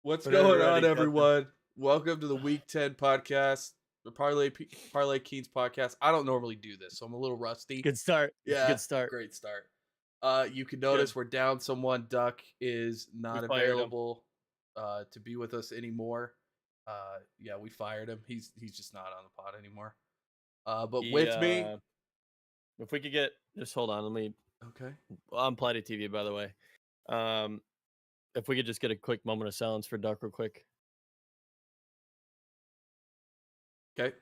What's Whenever going you're on, ready, Captain. everyone? Welcome to the Week 10 podcast, the Parlay Keens podcast. I don't normally do this, so I'm a little rusty. Good start. Yeah, Good start. great start. You can notice we're down someone. Duck is not fired him. available to be with us anymore. Yeah, we fired him. He's just not on the pod anymore. But with me, If we could get, just hold on. Let me. okay. I'm Platty TV, by the way. If we could just get a quick moment of silence for Duck, real quick. Okay.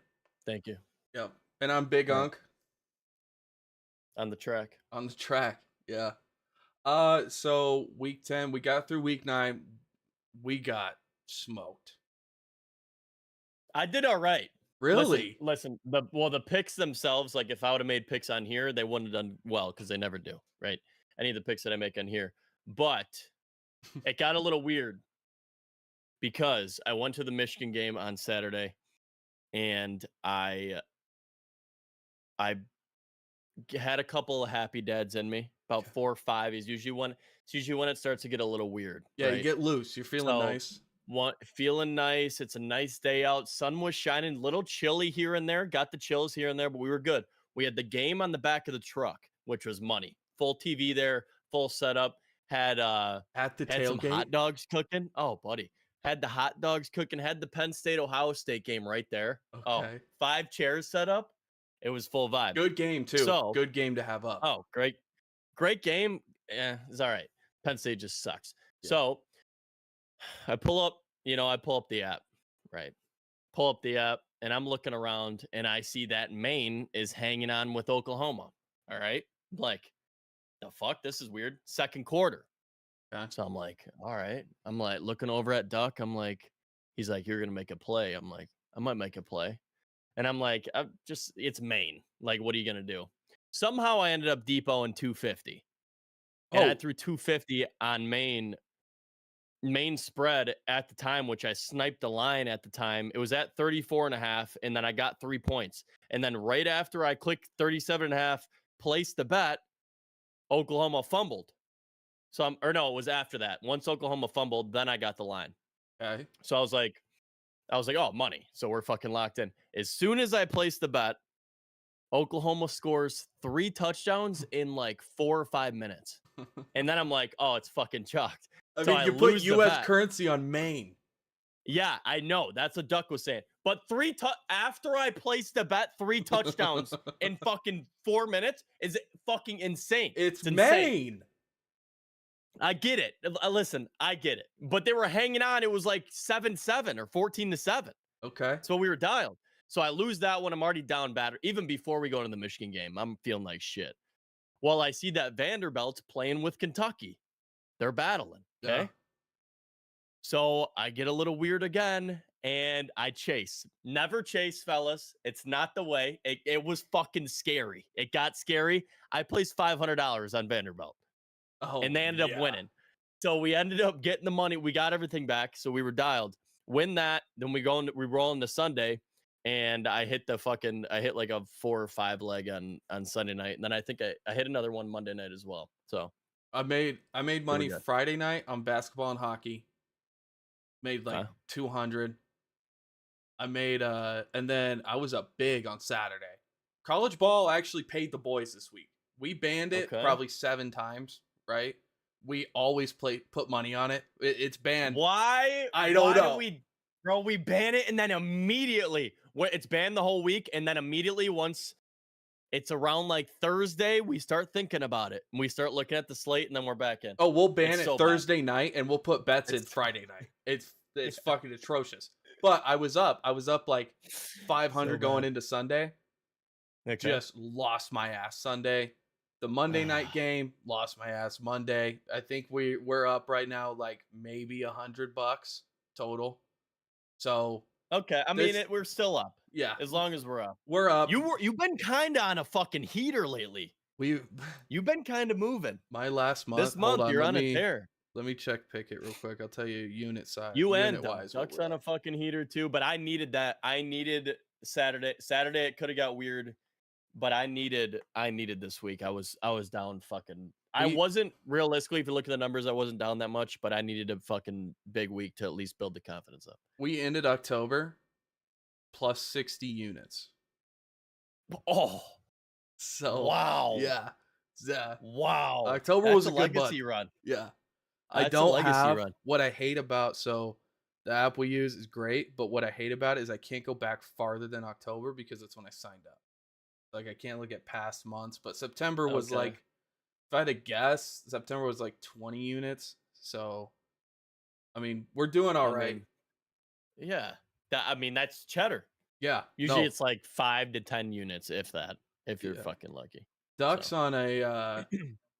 Thank you. Yep. And I'm Big Unk. On the track. On the track. Yeah. So Week 10, we got through Week 9. We got smoked. I did all right. Really? Listen. The picks themselves, like if I would have made picks on here, they wouldn't have done well because they never do, right? Any of the picks that I make on here, but it got a little weird because I went to the Michigan game on Saturday, and I had a couple of happy dads in me, about 4 or 5. It's usually when it starts to get a little weird. Yeah, right? you get loose. You're feeling nice. Feeling nice. It's a nice day out. Sun was shining, little chilly here and there. Got the chills here and there, but we were good. We had the game on the back of the truck, which was money. Full TV there, full setup. Had at the had some tailgate. hot dogs cooking. Oh, buddy. Had the hot dogs cooking. Had the Penn State Ohio State game right there. Okay. Oh, 5 chairs set up. It was full vibe. Good game too. So, good game to have up. Oh, great game. It's all right. Penn State just sucks. Yeah. So I pull up the app, right? Pull up the app, and I'm looking around, and I see that Maine is hanging on with Oklahoma. All right, like, the fuck, this is weird. Second quarter. Okay. So I'm like, all right. I'm like looking over at Duck. I'm like, he's like, you're gonna make a play. I'm like, I might make a play. And I'm like, it's Maine. Like, what are you going to do? Somehow I ended up depoting 250. And I threw 250 on Maine spread at the time, which I sniped the line at the time. It was at 34.5, and then I got 3 points. And then right after I clicked 37.5, placed the bet, Oklahoma fumbled. It was after that. Once Oklahoma fumbled, then I got the line. Okay. So I was like, oh, money. So we're fucking locked in. As soon as I placed the bet, Oklahoma scores 3 touchdowns in like 4 or 5 minutes. And then I'm like, oh, it's fucking chalked. I So mean, you put U.S. currency on Maine. Yeah, I know. That's what Duck was saying. But after I placed the bet, 3 touchdowns in fucking 4 minutes is fucking insane. It's insane. Maine. I get it. Listen, I get it. But they were hanging on. It was like 7-7 or 14-7. Okay. So we were dialed. So I lose that one. I'm already down batter. Even before we go to the Michigan game, I'm feeling like shit. Well, I see that Vanderbilt's playing with Kentucky. They're battling. Okay. Yeah. So I get a little weird again, and I chase. Never chase, fellas. It's not the way. It was fucking scary. It got scary. I placed $500 on Vanderbilt. Oh, and they ended up winning. So we ended up getting the money. We got everything back. So we were dialed. Win that. Then we roll into Sunday. And I hit like a 4 or 5 leg on Sunday night. And then I think I hit another one Monday night as well. So I made money Friday night on basketball and hockey. Made like 200. I made and then I was up big on Saturday. College ball actually paid the boys this week. We banned it probably 7 times, right? We always put money on it. It's banned. Why? I don't know. We ban it, and then immediately it's banned the whole week, and then immediately once it's around like Thursday, we start thinking about it. And we start looking at the slate, and then we're back in. Oh, we'll ban it Thursday night, and we'll put bets in Friday night. It's fucking atrocious. But I was up like 500 going into Sunday. Okay. Just lost my ass Sunday. The Monday night game, lost my ass Monday. I think we're up right now like maybe $100 total. So okay, I mean we're still up. Yeah, as long as we're up. We're up. You've been kind of on a fucking heater lately. You've been kind of moving. My last month. This month you're on a tear. Let me check Pickett real quick. I'll tell you unit size. Unit wise, Duck's on a fucking heater too. But I needed that. I needed Saturday. Saturday it could have got weird, but I needed this week. I was down fucking I wasn't realistically, if you look at the numbers, I wasn't down that much, but I needed a fucking big week to at least build the confidence up. We ended October plus 60 units. Oh, so wow. Yeah. Wow. October was a good legacy month. run. Yeah. I That's a don't legacy have run. what I hate about the app we use is great, but what I hate about it is I can't go back farther than October because it's when I signed up. Like I can't look at past months, but September was like, if I had to guess, September was like 20 units. So I mean, we're doing all right. Yeah. That's cheddar. Yeah. Usually it's like 5 to 10 units, if that, if you're fucking lucky. Duck's on a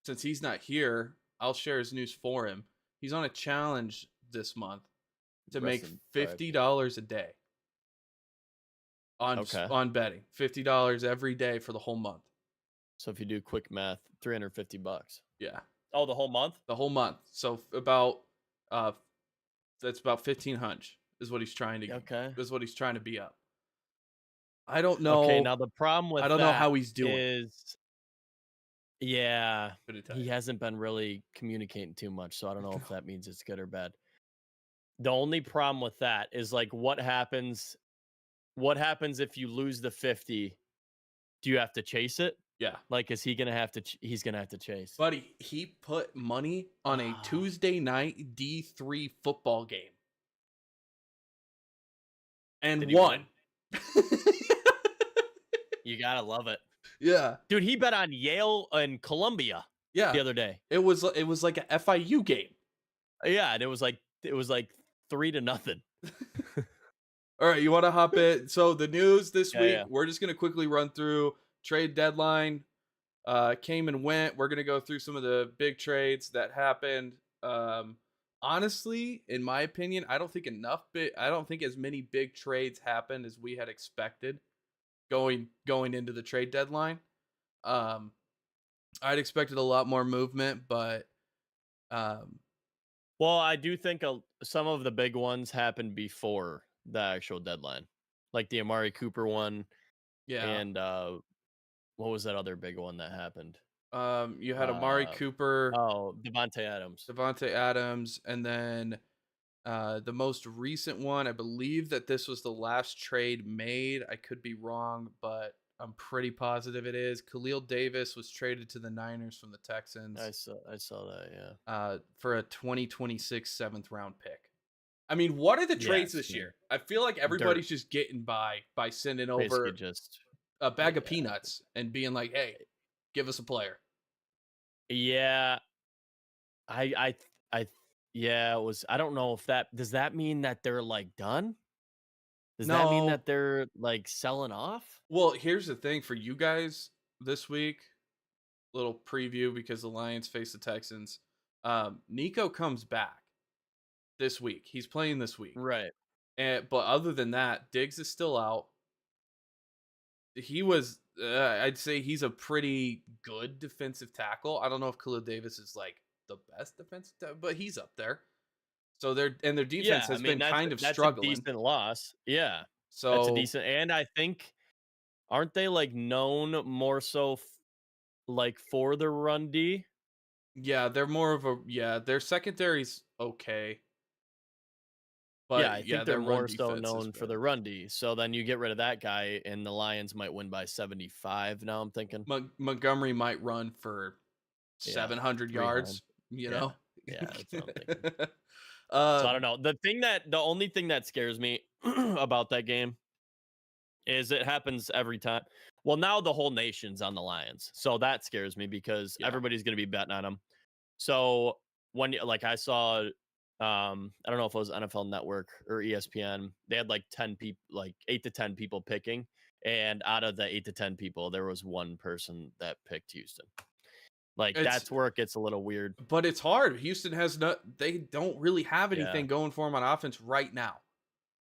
since he's not here, I'll share his news for him. He's on a challenge this month to make $50 a day on betting. $50 every day for the whole month. So if you do quick math, $350. Yeah. Oh, the whole month? The whole month. So about that's about 1,500 is what he's trying to get. Okay. Is what he's trying to be up. I don't know. Okay, now the problem with I don't know how he's doing. He hasn't been really communicating too much, so I don't know if that means it's good or bad. The only problem with that is like what happens if you lose the 50? Do you have to chase it? Yeah. Like is he going to have to he's going to have to chase. Buddy, he put money on a Tuesday night D3 football game. And won. You got to love it. Yeah. Dude, he bet on Yale and Columbia the other day. It was like a FIU game. Yeah, and it was like 3-0. All right, you want to hop in? So the news this week, we're just going to quickly run through trade deadline. Came and went. We're going to go through some of the big trades that happened. Honestly, in my opinion, I don't think as many big trades happened as we had expected going into the trade deadline. I'd expected a lot more movement, but well, I do think some of the big ones happened before the actual deadline, like the Amari Cooper one. Yeah, and what was that other big one that happened? You had Amari Cooper. Oh, Devontae Adams, and then the most recent one, I believe that this was the last trade made. I could be wrong, but I'm pretty positive it is. Khalil Davis was traded to the Niners from the Texans. I saw that, yeah. For a 2026 7th round pick. I mean, what are the trades this year? I feel like everybody's just getting by sending over just a bag of peanuts and being like, "Hey, give us a player." Yeah. Yeah, it was. I don't know if does that mean that they're like done? Does that mean that they're like selling off? Well, here's the thing for you guys this week. Little preview because the Lions face the Texans. Nico comes back this week. He's playing this week. Right. But other than that, Diggs is still out. He was, I'd say he's a pretty good defensive tackle. I don't know if Khalil Davis is like the best defensive tackle, but he's up there. So their defense has been kind of struggling. That's a decent loss. Yeah. So that's a decent, and I think, aren't they like known more so like for the run D? Yeah, they're more of their secondary's okay. But I think they're more so known for the run D. So then you get rid of that guy, and the Lions might win by 75. Now I'm thinking Montgomery might run for 700 yards. You know, yeah, that's what I'm thinking. So I don't know. The only thing that scares me about that game is it happens every time. Well, now the whole nation's on the Lions, so that scares me because everybody's going to be betting on them. So when I saw. I don't know if it was NFL Network or ESPN. They had like 10 people, like 8 to 10 people picking, and out of the 8 to 10 people, there was one person that picked Houston. That's where it gets a little weird. But it's hard. Houston they don't really have anything going for them on offense right now.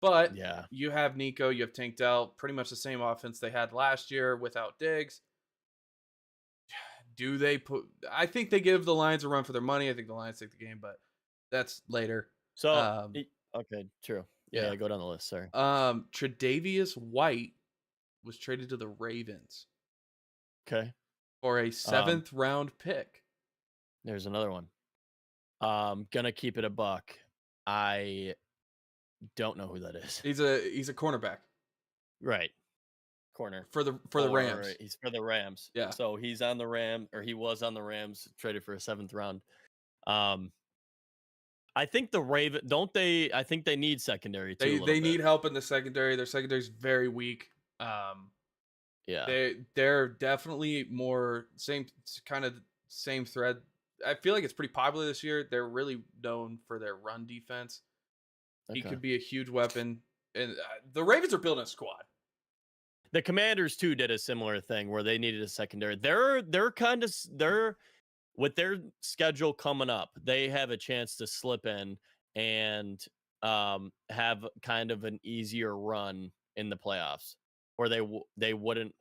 But you have Nico, you have Tank Dell, pretty much the same offense they had last year without Diggs. Do they I think they give the Lions a run for their money. I think the Lions take the game, but that's later. So okay, true. Yeah, go down the list. Sorry. Tre'Davious White was traded to the Ravens. Okay. For a 7th round pick. There's another one. Gonna keep it a buck. I don't know who that is. He's a cornerback. Right. Corner. For the Rams. He's for the Rams. Yeah. So he's on the he was on the Rams, traded for a 7th round. I think the Raven don't they? I think they need secondary too. They need help in the secondary. Their secondary is very weak. Yeah. They're definitely more same thread. I feel like it's pretty popular this year. They're really known for their run defense. He could be a huge weapon. And the Ravens are building a squad. The Commanders too did a similar thing where they needed a secondary. They're with their schedule coming up, they have a chance to slip in and have kind of an easier run in the playoffs, or they wouldn't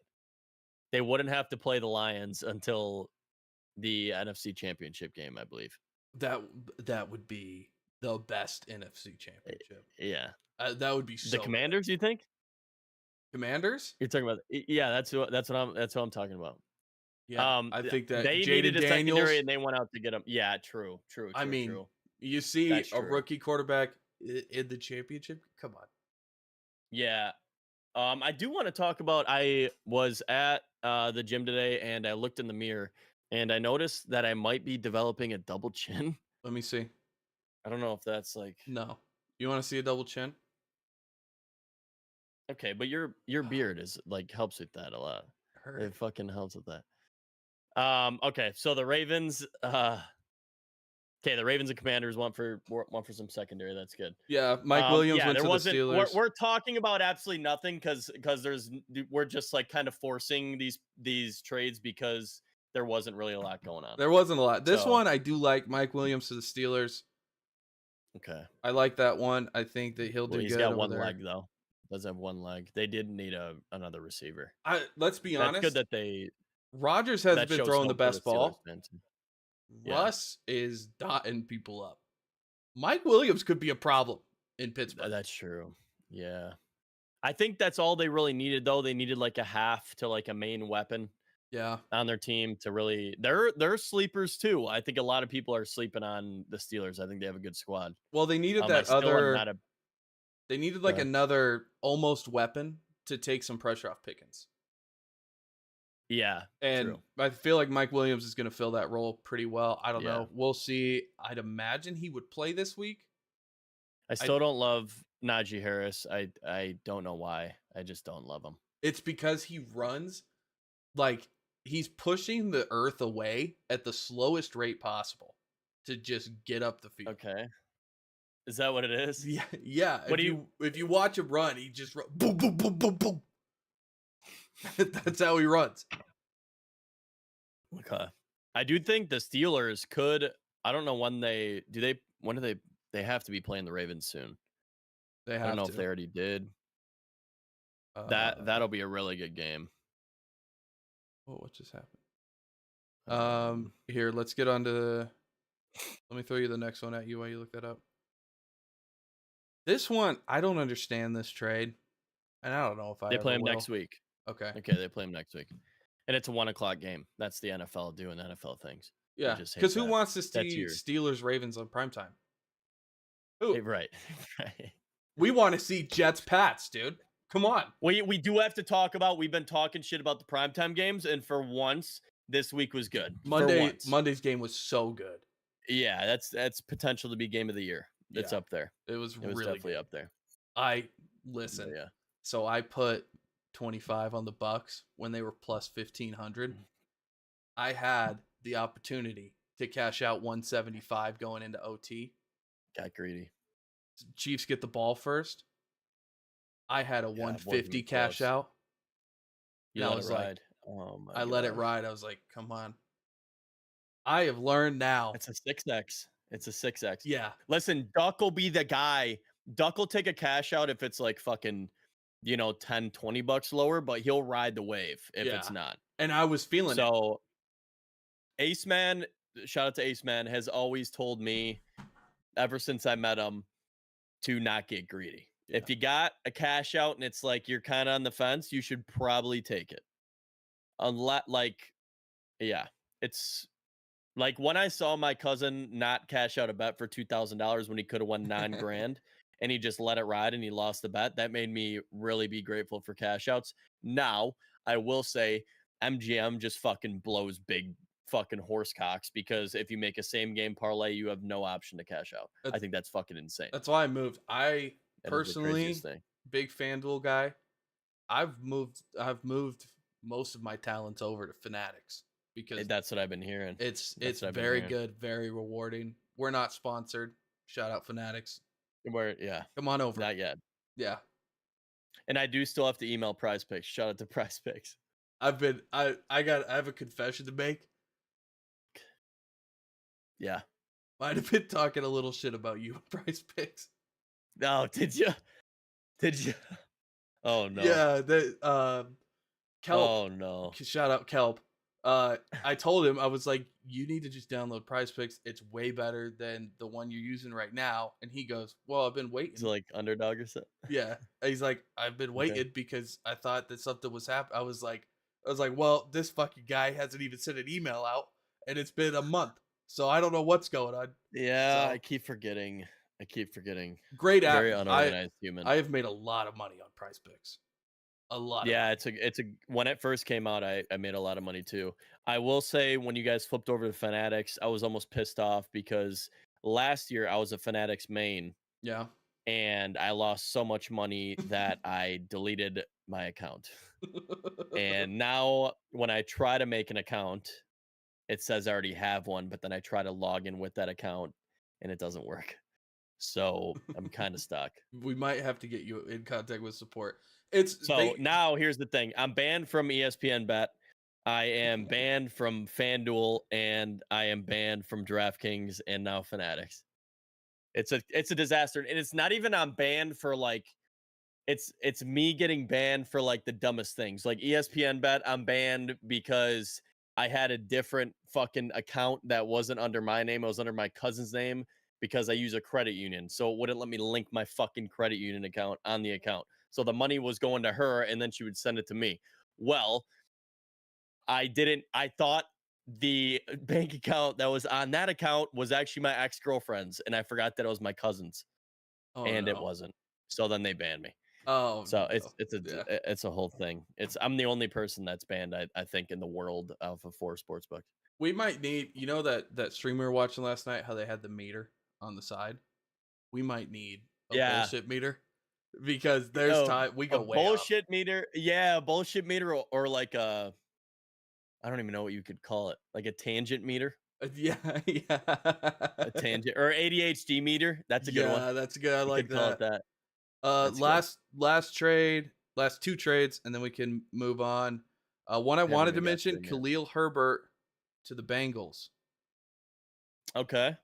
have to play the Lions until the NFC Championship game, I believe. That would be the best NFC Championship. Yeah, that would be so the Commanders. Good. You think? Commanders? You're talking about? Yeah, that's what I'm talking about. Yeah, I think that they needed a secondary and they went out to get him. Yeah, true. I mean, you see a rookie quarterback in the championship. Come on. Yeah. I do want to talk about. I was at the gym today and I looked in the mirror and I noticed that I might be developing a double chin. Let me see. I don't know if that's like. No. You want to see a double chin? Okay, but your beard is like helps with that a lot. It fucking helps with that. Okay, so the Ravens. The Ravens and Commanders want for some secondary. That's good. Yeah, Mike Williams went to the Steelers. We're talking about absolutely nothing because we're just like kind of forcing these trades because there wasn't really a lot going on. There wasn't a lot. This one I do like. Mike Williams to the Steelers. Okay, I like that one. I think that he'll do good. He's got one leg though. Does have one leg. They did need another receiver. Let's be honest. That's good that they. Rodgers has been throwing the best ball. Yeah. Russ is dotting people up. Mike Williams could be a problem in Pittsburgh. That's true. Yeah. I think that's all they really needed, though. They needed like a half to like a main weapon. Yeah. On their team to really. They're sleepers too. I think a lot of people are sleeping on the Steelers. I think they have a good squad. Well, they needed they needed like another almost weapon to take some pressure off Pickens. Yeah. And true. I feel like Mike Williams is going to fill that role pretty well. I don't know. We'll see. I'd imagine he would play this week. I still don't love Najee Harris. I don't know why. I just don't love him. It's because he runs like he's pushing the earth away at the slowest rate possible to just get up the field. Okay. Is that what it is? Yeah. Yeah. If you watch him run, he just boom, boom, boom, boom, boom. That's how he runs. Okay. I do think the Steelers could. I don't know when they have to be playing the Ravens soon. I don't know if they already did. That'll be a really good game. What just happened? Here, let's get on to let me throw you the next one at you while you look that up. This one, I don't understand this trade. And I don't know if they play him next week. Okay, they play him next week. And it's a 1:00 game. That's the NFL doing NFL things. Yeah, because who wants to see Steelers Ravens on primetime? Who? Right. We want to see Jets Pats, dude. Come on. We do have to talk about. We've been talking shit about the primetime games, and for once, this week was good. Monday's game was so good. Yeah, that's potential to be game of the year. It's up there. It was really definitely good. up there. Listen. Yeah. So I put 25 on the Bucks when they were plus 1,500. I had the opportunity to cash out 175 going into OT. Got greedy. Chiefs get the ball first. I had a 150 cash out. You let it ride. Oh my! I let it ride. I was like, come on. I have learned now. It's a 6x. It's a 6x. Yeah. Listen, Duck will be the guy. Duck will take a cash out if it's like fucking, $10-20 lower, but he'll ride the wave if it's not. And I was feeling it. So Ace Man, shout out to Ace Man, has always told me ever since I met him to not get greedy. Yeah. If you got a cash out and it's like you're kind of on the fence, you should probably take it. Unless, it's Like when I saw my cousin not cash out a bet for $2,000 when he could have won 9 grand and he just let it ride and he lost the bet, that made me really be grateful for cash outs. Now, I will say MGM just fucking blows big fucking horse cocks because if you make a same game parlay, you have no option to cash out. I think that's fucking insane. That's why I moved. I That is the personally, craziest thing. big FanDuel guy. I've moved most of my talents over to Fanatics because That's what I've been hearing. it's very good, very rewarding. We're not sponsored. Shout out Fanatics. Yeah. Come on over. Not yet. Yeah. And I do still have to email Prize Picks. Shout out to Prize Picks. I have a confession to make. Yeah. Might have been talking a little shit about you, Prize Picks. No, did you? Did you? Oh no. Yeah, Kelp. Oh no. Shout out Kelp. I told him, I was like, you need to just download Prize Picks. It's way better than the one you're using right now. And he goes, well, I've been waiting. Is it like Underdog or something? Yeah. He's like, I've been waiting because I thought that something was happening. I was like, well, this fucking guy hasn't even sent an email out and it's been a month. So I don't know what's going on. Yeah, So, I keep forgetting. Great app. Very unorganized human. I have made a lot of money on Prize Picks. A lot. Yeah, it's a when it first came out, I made a lot of money too. I will say when you guys flipped over to Fanatics, I was almost pissed off because last year I was a Fanatics main. Yeah. And I lost so much money that I deleted my account. And now when I try to make an account, it says I already have one, but then I try to log in with that account and it doesn't work. So I'm kind of stuck. We might have to get you in contact with support. Now here's the thing. I'm banned from ESPN Bet. I am banned from FanDuel and I am banned from DraftKings and now Fanatics. It's a disaster. And it's not even I'm banned for like it's me getting banned for like the dumbest things. Like ESPN Bet, I'm banned because I had a different fucking account that wasn't under my name. It was under my cousin's name because I use a credit union. So it wouldn't let me link my fucking credit union account on the account. So the money was going to her and then she would send it to me. Well, I thought the bank account that was on that account was actually my ex-girlfriend's and I forgot that it was my cousin's. It wasn't. So then they banned me. Oh, so it's a whole thing. I'm the only person that's banned, I think, in the world of a 4 sportsbook. We might need, that streamer we were watching last night, how they had the meter on the side. We might need a bullshit meter because there's time we go way bullshit up. Meter. Yeah, a bullshit meter or like a, I don't even know what you could call it, like a tangent meter. Yeah. A tangent or ADHD meter. That's a good one. Yeah, that's good. I like that. Call it that. Last two trades, and then we can move on. One I wanted to mention, Khalil Herbert to the Bengals. Okay.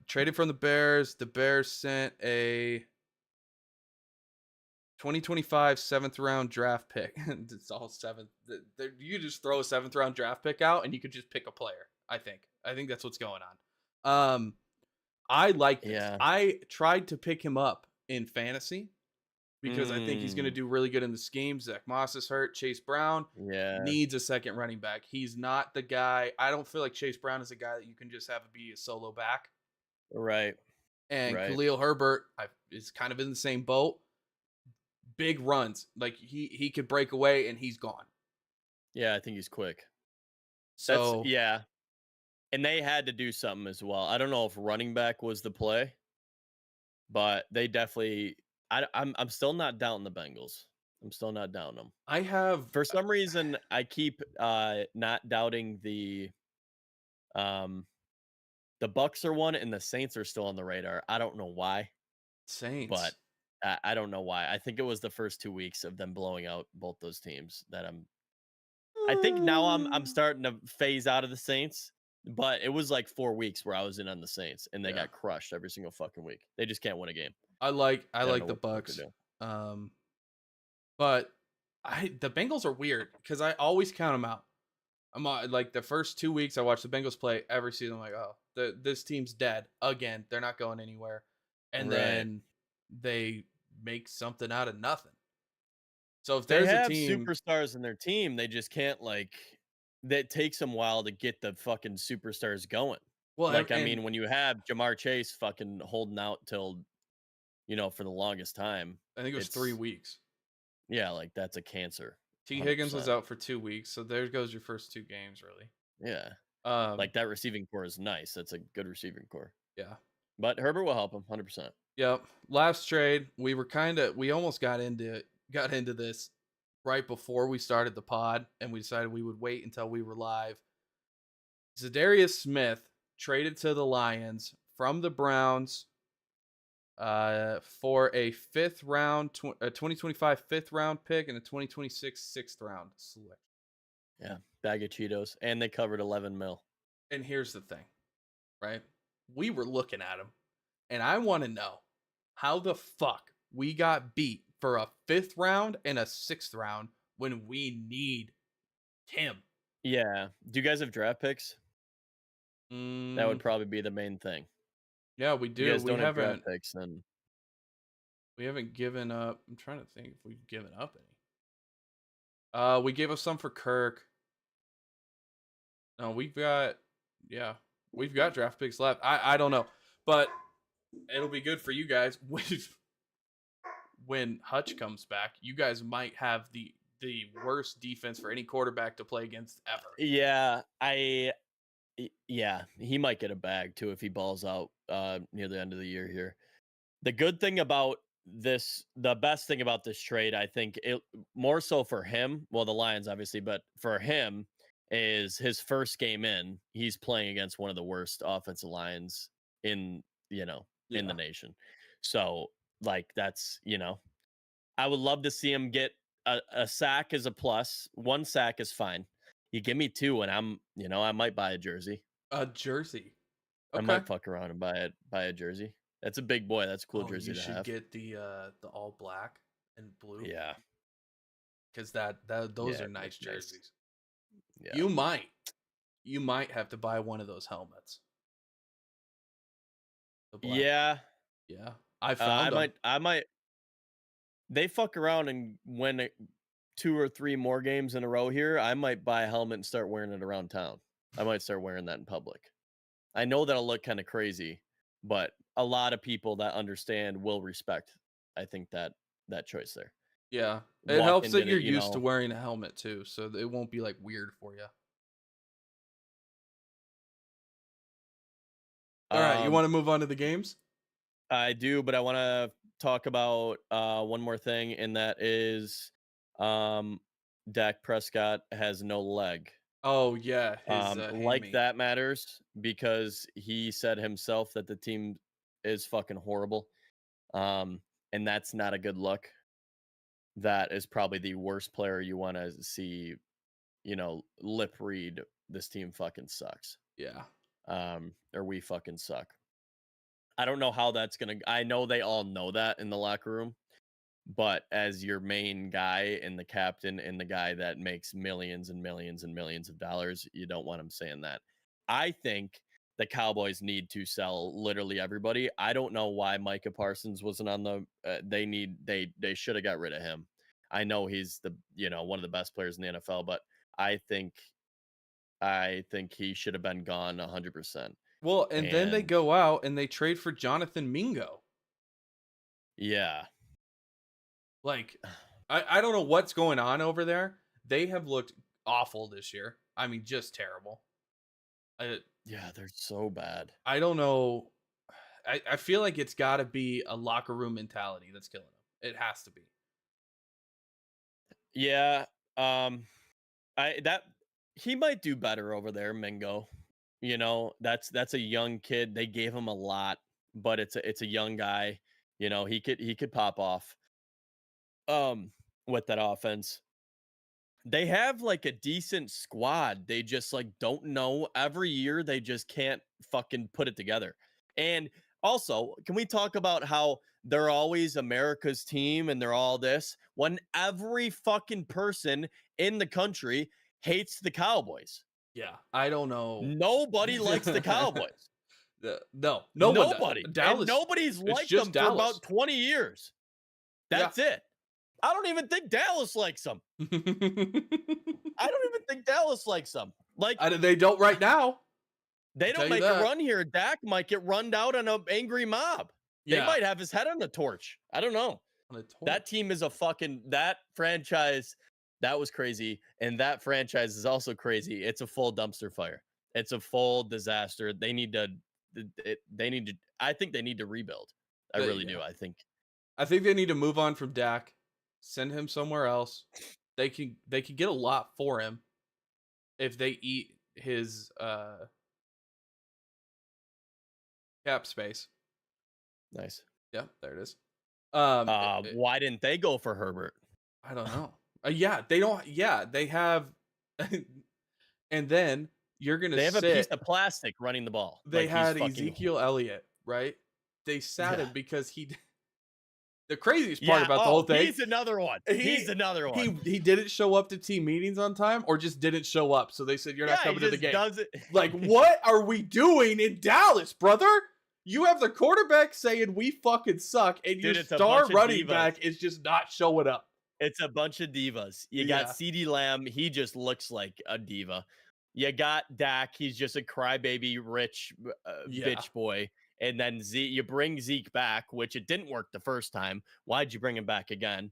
Traded from the Bears. The Bears sent a 2025 7th round draft pick. It's all 7th. You just throw a 7th round draft pick out, and you could just pick a player. I think that's what's going on. I like this. Yeah. I tried to pick him up in fantasy because I think he's going to do really good in the scheme. Zach Moss is hurt. Chase Brown needs a second running back. He's not the guy. I don't feel like Chase Brown is a guy that you can just have be a solo back. Right. And Khalil Herbert is kind of in the same boat. Big runs. Like he could break away and he's gone. Yeah, I think he's quick. So yeah. And they had to do something as well. I don't know if running back was the play, but they definitely. I'm still not down the Bengals. I'm still not down them. For some reason I keep not doubting the Bucks are one and the Saints are still on the radar. I don't know why. Saints, but I don't know why. I think it was the first 2 weeks of them blowing out both those teams that I think now I'm starting to phase out of the Saints. But it was like 4 weeks where I was in on the Saints and they got crushed every single fucking week. They just can't win a game. I like the Bucks. But the Bengals are weird because I always count them out. I'm like the first 2 weeks I watch the Bengals play every season. I'm like, oh, this team's dead again. They're not going anywhere. And then they make something out of nothing. So if there's a team, superstars in their team, they just can't like that takes them a while to get the fucking superstars going. Well, Like, I mean, when you have Jamar Chase fucking holding out till, for the longest time, I think it was 3 weeks. Yeah, like that's a cancer. T. Higgins was out for 2 weeks, so there goes your first 2 games, really. Yeah. Like that receiving core is nice. That's a good receiving core. Yeah. But Herbert will help him 100%. Yep. Last trade, we almost got into this right before we started the pod, and we decided we would wait until we were live. Zadarius Smith traded to the Lions from the Browns for a 2025 5th round pick and a 2026 6th round select. Yeah, bag of Cheetos, and they covered 11 mil. And here's the thing, right? We were looking at him, and I want to know how the fuck we got beat for a 5th round and a 6th round when we need him. Yeah. Do you guys have draft picks? That would probably be the main thing. Yeah, we do. You guys don't have draft picks, then we haven't given up. I'm trying to think if we've given up any. We gave us some for Kirk. No, we've got draft picks left. I don't know, but it'll be good for you guys when Hutch comes back. You guys might have the worst defense for any quarterback to play against ever. Yeah, he might get a bag too if he balls out near the end of the year here. The good thing about the best thing about this trade, I think, more so for him, well, the Lions obviously, but for him, is his first game in, he's playing against one of the worst offensive lines in the nation. So like that's, I would love to see him get a sack is a plus. 1 sack is fine. You give me 2 and I might buy a jersey. A jersey. Okay. I might fuck around and buy a jersey. That's a big boy. That's a cool jersey to have. You should get the all black and blue. Yeah. Cuz those are nice jerseys. Yeah. You might have to buy one of those helmets. Yeah. Yeah. I found I might they fuck around and win 2 or 3 more games in a row here. I might buy a helmet and start wearing it around town. I might start wearing that in public. I know that'll look kind of crazy, but a lot of people that understand will respect, I think, that choice there. Yeah. It helps that you're used to wearing a helmet too, so it won't be like weird for you. All right, you want to move on to the games? I do, but I want to talk about one more thing, and that is Dak Prescott has no leg. Oh yeah, like that matters because he said himself that the team is fucking horrible, and that's not a good look. That is probably the worst player you want to see, lip read. This team fucking sucks. Yeah. Or we fucking suck. I don't know how that's gonna. I know they all know that in the locker room. But as your main guy and the captain and the guy that makes millions and millions and millions of dollars, you don't want him saying that. I think the Cowboys need to sell literally everybody. I don't know why Micah Parsons wasn't on the. They should have got rid of him. I know he's the one of the best players in the NFL, but I think he should have been gone 100%. Well, and then they go out and they trade for Jonathan Mingo. Yeah. Like, I don't know what's going on over there. They have looked awful this year. I mean, just terrible. Yeah, they're so bad. I don't know. I feel like it's got to be a locker room mentality that's killing them. It has to be. Yeah. He might do better over there, Mingo. That's a young kid. They gave him a lot, but it's a young guy. He could pop off. With that offense, they have like a decent squad. They just like don't know. Every year they just can't fucking put it together. And also, can we talk about how they're always America's team and they're all this when every fucking person in the country hates the Cowboys? Yeah, I don't know. Nobody likes the Cowboys. No, nobody. Dallas, and nobody's liked them for about 20 years. That's it. I don't even think Dallas likes him. I don't even think Dallas likes him. Like they don't right now. They don't make a run here. Dak might get run out on an angry mob. They might have his head on a torch. I don't know. That team is that franchise. That was crazy. And that franchise is also crazy. It's a full dumpster fire. It's a full disaster. They need to, I think they need to rebuild. I really do. I think they need to move on from Dak, send him somewhere else. They can get a lot for him if they eat his cap space. Nice. Yeah, there it is. Why didn't they go for Herbert? I don't know. They don't. Yeah, they have. And then you're gonna. They have a piece of plastic running the ball. They had Ezekiel Elliott, right? They sat him because he. The craziest part about the whole thing. He's another one. He's another one. He didn't show up to team meetings on time, or just didn't show up. So they said you're not coming to the game. Like, what are we doing in Dallas, brother? You have the quarterback saying we fucking suck, and your star running back is just not showing up. It's a bunch of divas. You got CeeDee Lamb. He just looks like a diva. You got Dak. He's just a crybaby, rich bitch boy. And then you bring Zeke back, which it didn't work the first time. Why'd you bring him back again?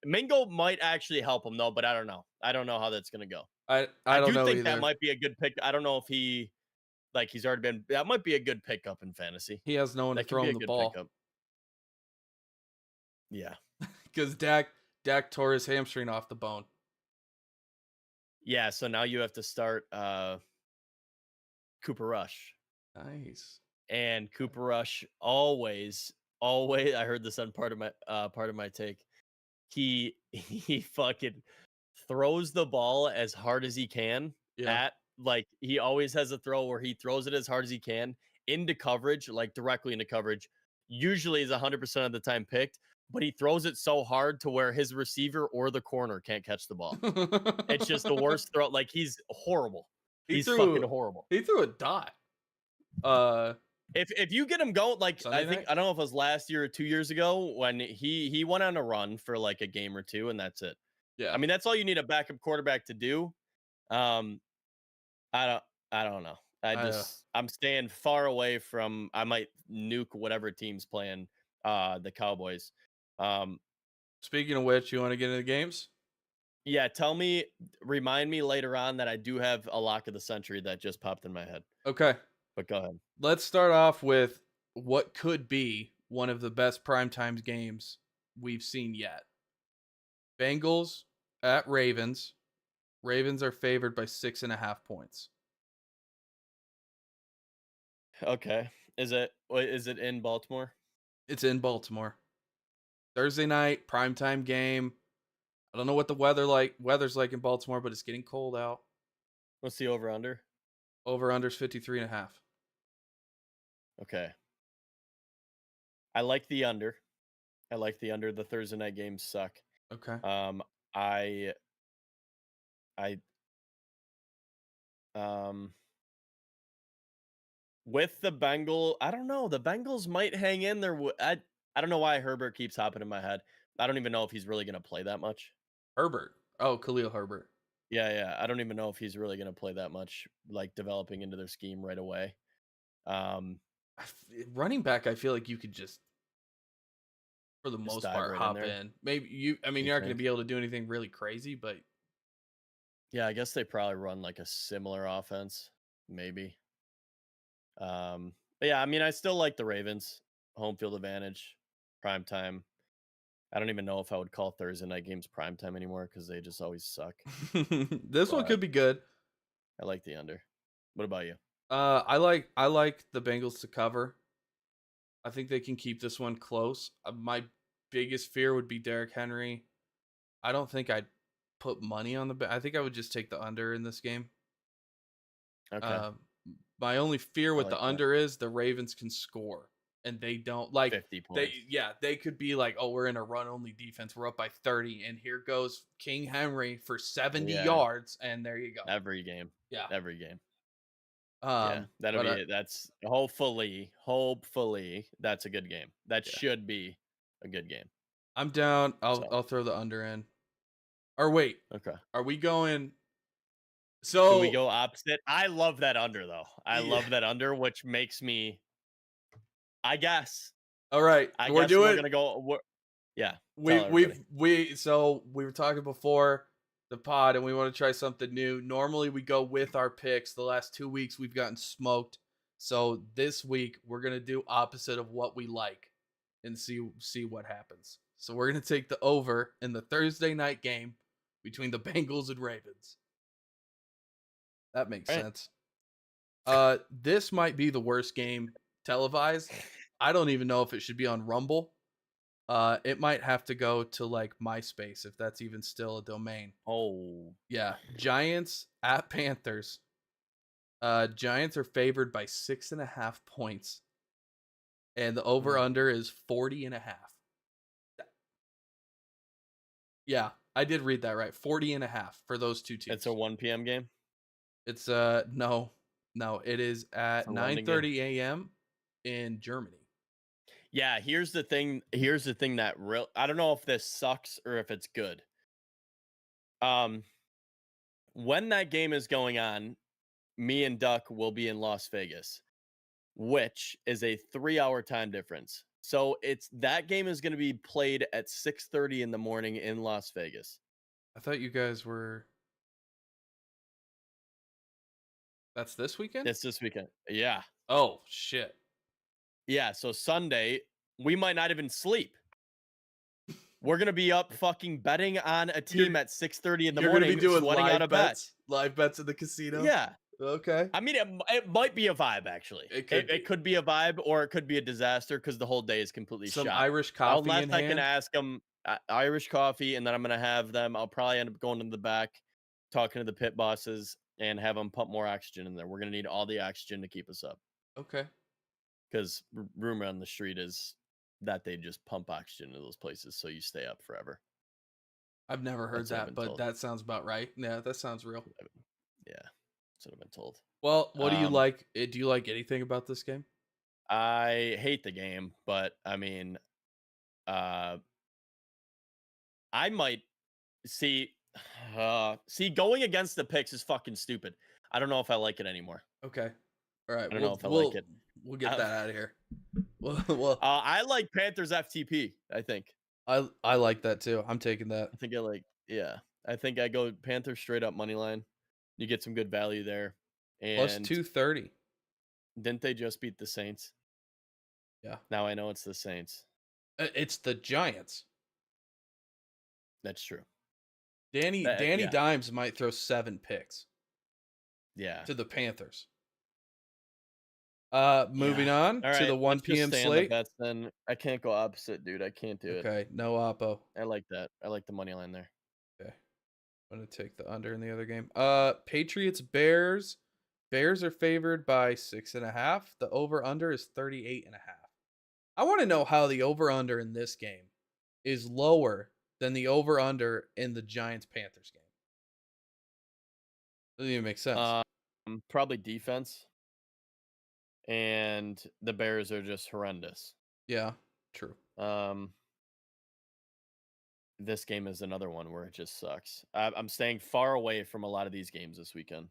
Mingo might actually help him, though, but I don't know. I don't know how that's going to go. I don't know think either. That might be a good pick. I don't know if he's already been. That might be a good pickup in fantasy. He has no one to throw him the ball. Pickup. Yeah. Because Dak tore his hamstring off the bone. Yeah, so now you have to start Cooper Rush. Nice. And Cooper Rush always. I heard this on part of my take. He fucking throws the ball as hard as he can. Yeah. He always has a throw where he throws it as hard as he can into coverage, like directly into coverage. Usually is 100% of the time picked, but he throws it so hard to where his receiver or the corner can't catch the ball. It's just the worst throw. Like, he's horrible. He's fucking horrible. He threw a dot. If you get him going, like, I don't know if it was last year or 2 years ago when he went on a run for like a game or two, and that's it. Yeah. I mean, that's all you need a backup quarterback to do. I don't know. I'm staying far away from. I might nuke whatever team's playing the Cowboys. Speaking of which, you want to get into the games? Yeah, remind me later on that I do have a lock of the century that just popped in my head. Okay. But go ahead. Let's start off with what could be one of the best primetime games we've seen yet. Bengals at Ravens. Ravens are favored by 6.5 points. Okay. Is it in Baltimore? It's in Baltimore. Thursday night, primetime game. I don't know what the weather's like in Baltimore, but it's getting cold out. What's the over-under? Over-under's 53.5. Okay. I like the under. The Thursday night games suck. Okay. With the Bengals, I don't know. The Bengals might hang in there. I don't know why Herbert keeps hopping in my head. I don't even know if he's really going to play that much. Herbert. Oh, Khalil Herbert. Yeah. I don't even know if he's really going to play that much, like developing into their scheme right away. Running back, I feel like you could just, for the most part, right hop in. Maybe you're not going to be able to do anything really crazy, but yeah, I guess they probably run like a similar offense, maybe. But yeah, I mean, I still like the Ravens. Home field advantage, prime time. I don't even know if I would call Thursday night games prime time anymore because they just always suck. This one could be good. I like the under. What about you? I like the Bengals to cover. I think they can keep this one close. My biggest fear would be Derrick Henry. I don't think I'd put money on I think I would just take the under in this game. Okay. My only fear with the under is the Ravens can score, and they don't, like 50 points. They could be like, oh, we're in a run only defense. We're up by 30, and here goes King Henry for 70 yards, and there you go. Every game. Yeah. Every game. That'll be it. That's hopefully that's a good game. That should be a good game. I'm down. So I'll throw the under in. Or wait, okay. are we going? Do we So go opposite? I love that under though. I yeah. love that under, which makes me. I guess. All right, I we're guess we're doing. gonna go. Yeah. We Tell everybody. so we were talking before the pod, and we want to try something new. Normally, we go with our picks. The last 2 weeks, we've gotten smoked. So this week, we're gonna do opposite of what we like, and see what happens. So we're gonna take the over in the Thursday night game between the Bengals and Ravens. That makes Right. sense. This might be the worst game televised. I don't even know if it should be on Rumble. It might have to go to like MySpace if that's even still a domain. Oh. Yeah, Giants at Panthers. Giants are favored by 6.5 points, and the over under is 40.5. Yeah, I did read that right. 40.5 for those two teams. It's a 1 p.m. game. It's no, it is at 9:30 a.m. in Germany. Yeah, here's the thing that I don't know if this sucks or if it's good. When that game is going on, me and Duck will be in Las Vegas, which is a 3-hour time difference. So that game is going to be played at 6:30 in the morning in Las Vegas. I thought you guys were. That's this weekend? It's this weekend. Yeah. Oh, shit. Yeah, so Sunday, we might not even sleep. We're going to be up fucking betting on a team at 6:30 in the morning, be doing sweating out a bet. Live bets in the casino? Yeah. Okay. I mean, it might be a vibe, actually. It could be a vibe, or it could be a disaster because the whole day is completely Some shot. Irish coffee Unless in I hand? can ask them Irish coffee, and then I'm going to have them. I'll probably end up going in the back, talking to the pit bosses, and have them pump more oxygen in there. We're going to need all the oxygen to keep us up. Okay. Because rumor on the street is that they just pump oxygen into those places so you stay up forever. I've never heard that, but that sounds about right. Yeah, that sounds real. Yeah, that's what I've been told. Well, what do you like? Do you like anything about this game? I hate the game, but I mean, I might see going against the picks is fucking stupid. I don't know if I like it anymore. Okay. All right. I don't know if I like it. We'll get that out of here. Well, I like Panthers FTP, I think. I like that too. I'm taking that. I think I go Panthers straight up money line. You get some good value there. And plus 230. Didn't they just beat the Saints? Yeah. Now I know it's the Saints. It's the Giants. That's true. Danny Dimes might throw 7 picks. Yeah. To the Panthers. Moving on to the 1 p.m. slate. Bets, then I can't go opposite, dude. I can't do it. Okay, no oppo. I like that. I like the money line there. Okay. I'm gonna take the under in the other game. Patriots Bears. Bears are favored by 6.5. The over under is 38.5. I want to know how the over under in this game is lower than the over under in the Giants Panthers game. Doesn't even make sense. Probably defense. And the Bears are just horrendous. Yeah, true. This game is another one where it just sucks. I'm staying far away from a lot of these games this weekend.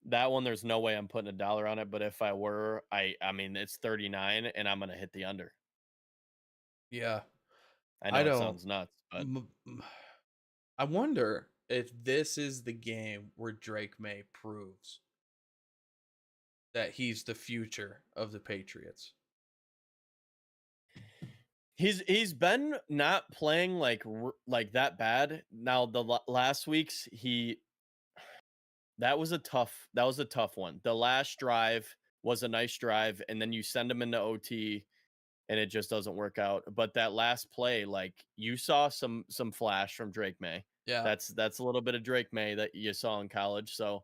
That one, there's no way I'm putting $1 on it. But if I were, I mean, it's 39, and I'm gonna hit the under. Yeah, I know it sounds nuts, but I wonder if this is the game where Drake May proves that he's the future of the Patriots. He's been not playing like that bad. Now the last week's that was a tough one. The last drive was a nice drive, and then you send him into OT, and it just doesn't work out. But that last play, like you saw some flash from Drake May. Yeah, that's a little bit of Drake May that you saw in college. So,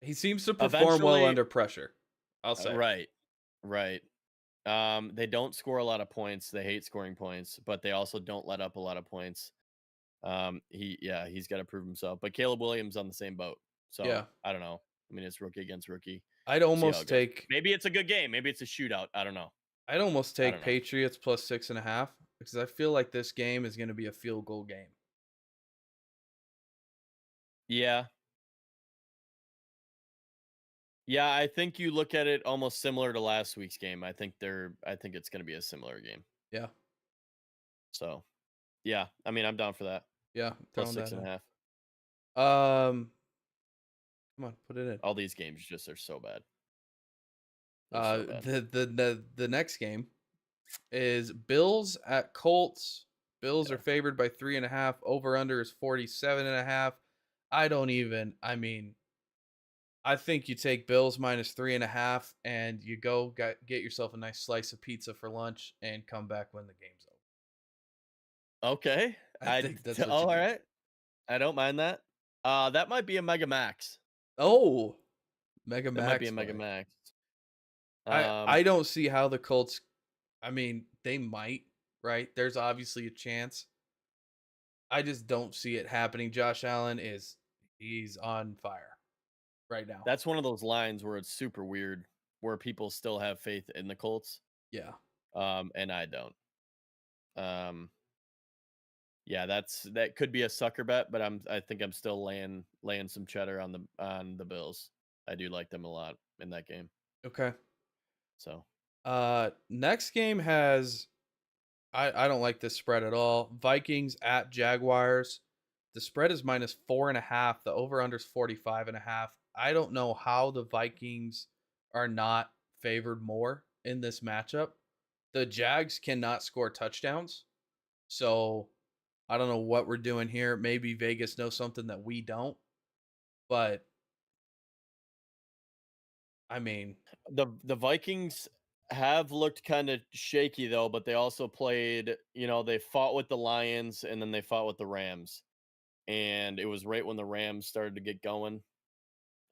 he seems to perform well under pressure. I'll say right. They don't score a lot of points. They hate scoring points, but they also don't let up a lot of points. He's got to prove himself. But Caleb Williams on the same boat. So yeah. I don't know. I mean, it's rookie against rookie. I'd almost take. Maybe it's a good game. Maybe it's a shootout. I don't know. I'd almost I take don't know. Patriots plus 6.5 because I feel like this game is going to be a field goal game. Yeah. Yeah, I think you look at it almost similar to last week's game. I think it's going to be a similar game. Yeah. So, yeah, I mean, I'm down for that. Yeah. Plus Throwing six that and a in. half. Come on, put it in. All these games just are so bad. They're so bad. The next game is Bills at Colts. Bills Yeah. are favored by 3.5. Over under is 47.5. I mean, I think you take Bills minus 3.5 and you get yourself a nice slice of pizza for lunch and come back when the game's over. Okay. I think that's what you All do. right. I don't mind that. That might be a Mega Max. Oh, Mega That might be Max a Mega play. Max. I don't see how the Colts. I mean, they might, right? There's obviously a chance. I just don't see it happening. Josh Allen he's on fire right now. That's one of those lines where it's super weird, where people still have faith in the Colts. Yeah. And I don't. Yeah, that could be a sucker bet, but I think I'm still laying some cheddar on the Bills. I do like them a lot in that game. Okay. So Next game has I don't like this spread at all. Vikings at Jaguars. The spread is minus 4.5. The over under is 45.5. I don't know how the Vikings are not favored more in this matchup. The Jags cannot score touchdowns. So I don't know what we're doing here. Maybe Vegas knows something that we don't. But I mean, the Vikings have looked kind of shaky though, but they also played, they fought with the Lions and then they fought with the Rams. And it was right when the Rams started to get going.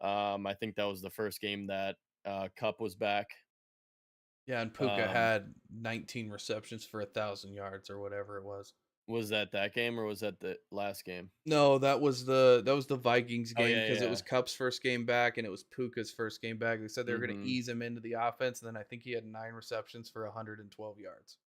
I think that was the first game that Cup was back. yeah, and Puka had 19 receptions for 1,000 yards or whatever it was. Was that game or was that the last game? No, that was the Vikings Oh game yeah, because it yeah. was Cup's first game back and it was Puka's first game back. They said they were going to Mhm. ease him into the offense, and then I think he had 9 receptions for 112 yards.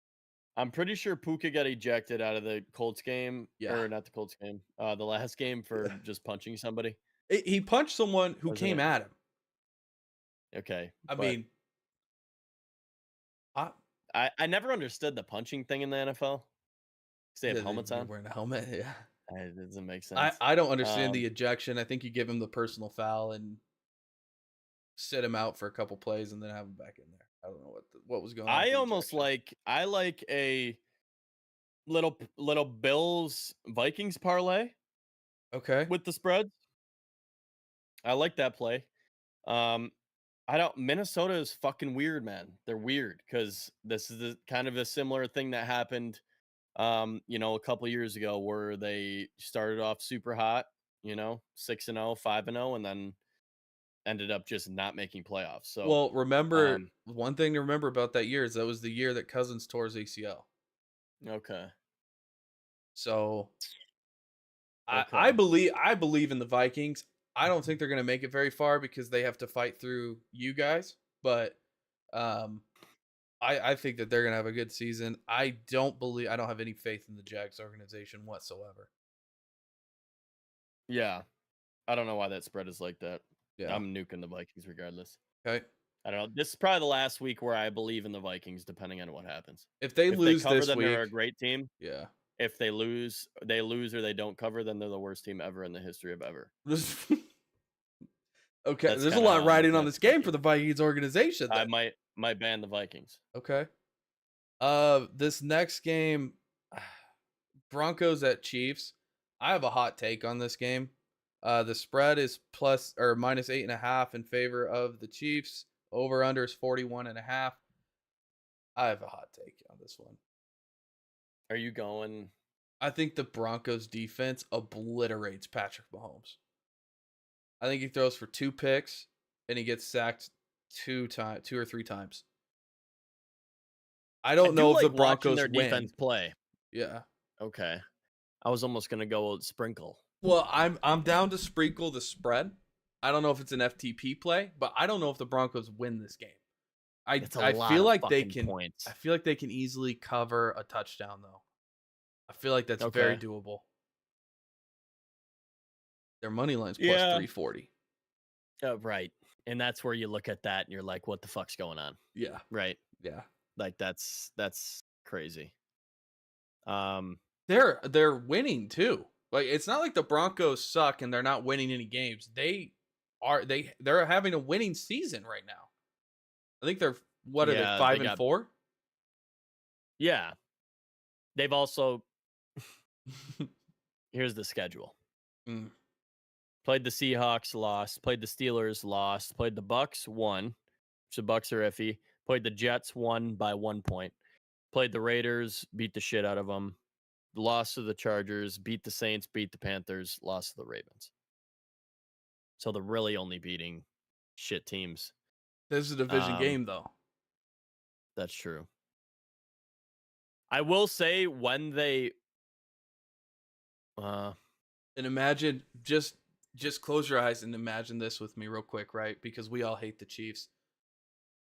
I'm pretty sure Puka got ejected out of the Colts game, Yeah, or not the Colts game, the last game for just punching somebody, he punched someone who wasn't came it? at him. Okay, I but mean, I, I never understood the punching thing in the NFL. 'Cause they have helmets you're on. wearing a helmet. Yeah, It doesn't make sense. I don't understand the ejection. I think you give him the personal foul and sit him out for a couple plays and then have him back in there. I don't know what was going on. With I the almost ejection. I like a little Bills Vikings parlay Okay. with the spreads. I like that play. Um, I don't. Minnesota is fucking weird, man. They're weird because this is kind of a similar thing that happened, a couple years ago where they started off super hot, 6-0, 5-0, and then ended up just not making playoffs. So, Well, remember um, one thing to remember about that year is that was the year that Cousins tore his ACL. okay, So I okay, believe in the Vikings. I don't think they're going to make it very far because they have to fight through you guys. But um, I think that they're going to have a good season. I don't have any faith in the Jags organization whatsoever. yeah. I don't know why that spread is like that. Yeah. I'm nuking the Vikings regardless. Okay. I don't know. This is probably the last week where I believe in the Vikings, depending on what happens. If they If they lose cover, this then they're week, a great team. yeah. If they lose or they don't cover, then they're the worst team ever in the history of ever. Okay, That's there's a kind of lot how I'm riding looking on at this the game for Vikings. the Vikings organization I then. might ban the Vikings. Okay. This next game, Broncos at Chiefs. I have a hot take on this game. The spread is plus or minus 8.5 in favor of the Chiefs. Over under is 41.5. I have a hot take on this one. Are you going? I think the Broncos defense obliterates Patrick Mahomes. I think he throws for 2 picks and he gets sacked 2 or 3 times. I I don't do know if the like watching Broncos their win. defense play. Yeah. Okay, I was almost gonna go sprinkle. Well, I'm down to sprinkle the spread. I don't know if it's an FTP play, but I don't know if the Broncos win this game. It's a I lot feel of like they fucking can. points. I feel like they can easily cover a touchdown though. I feel like that's very Okay. doable. Their money line's plus Yeah. 340. Right. And that's where you look at that and you're like, what the fuck's going on? Yeah. Right. Yeah. Like that's crazy. Um, They're winning too. Like it's not like the Broncos suck and they're not winning any games. They're having a winning season right now. I think they're what are they yeah, 5 they and got 4? yeah. They've also here's the schedule. Mm. Played the Seahawks, lost. Played the Steelers, lost. Played the Bucks, won. So Bucks are iffy. Played the Jets, won by 1 point. Played the Raiders, beat the shit out of them. Lost to the Chargers, beat the Saints, beat the Panthers, lost to the Ravens. So they're really only beating shit teams. This is a division game though. That's true. I will say when they And imagine just close your eyes and imagine this with me real quick, right? Because we all hate the Chiefs.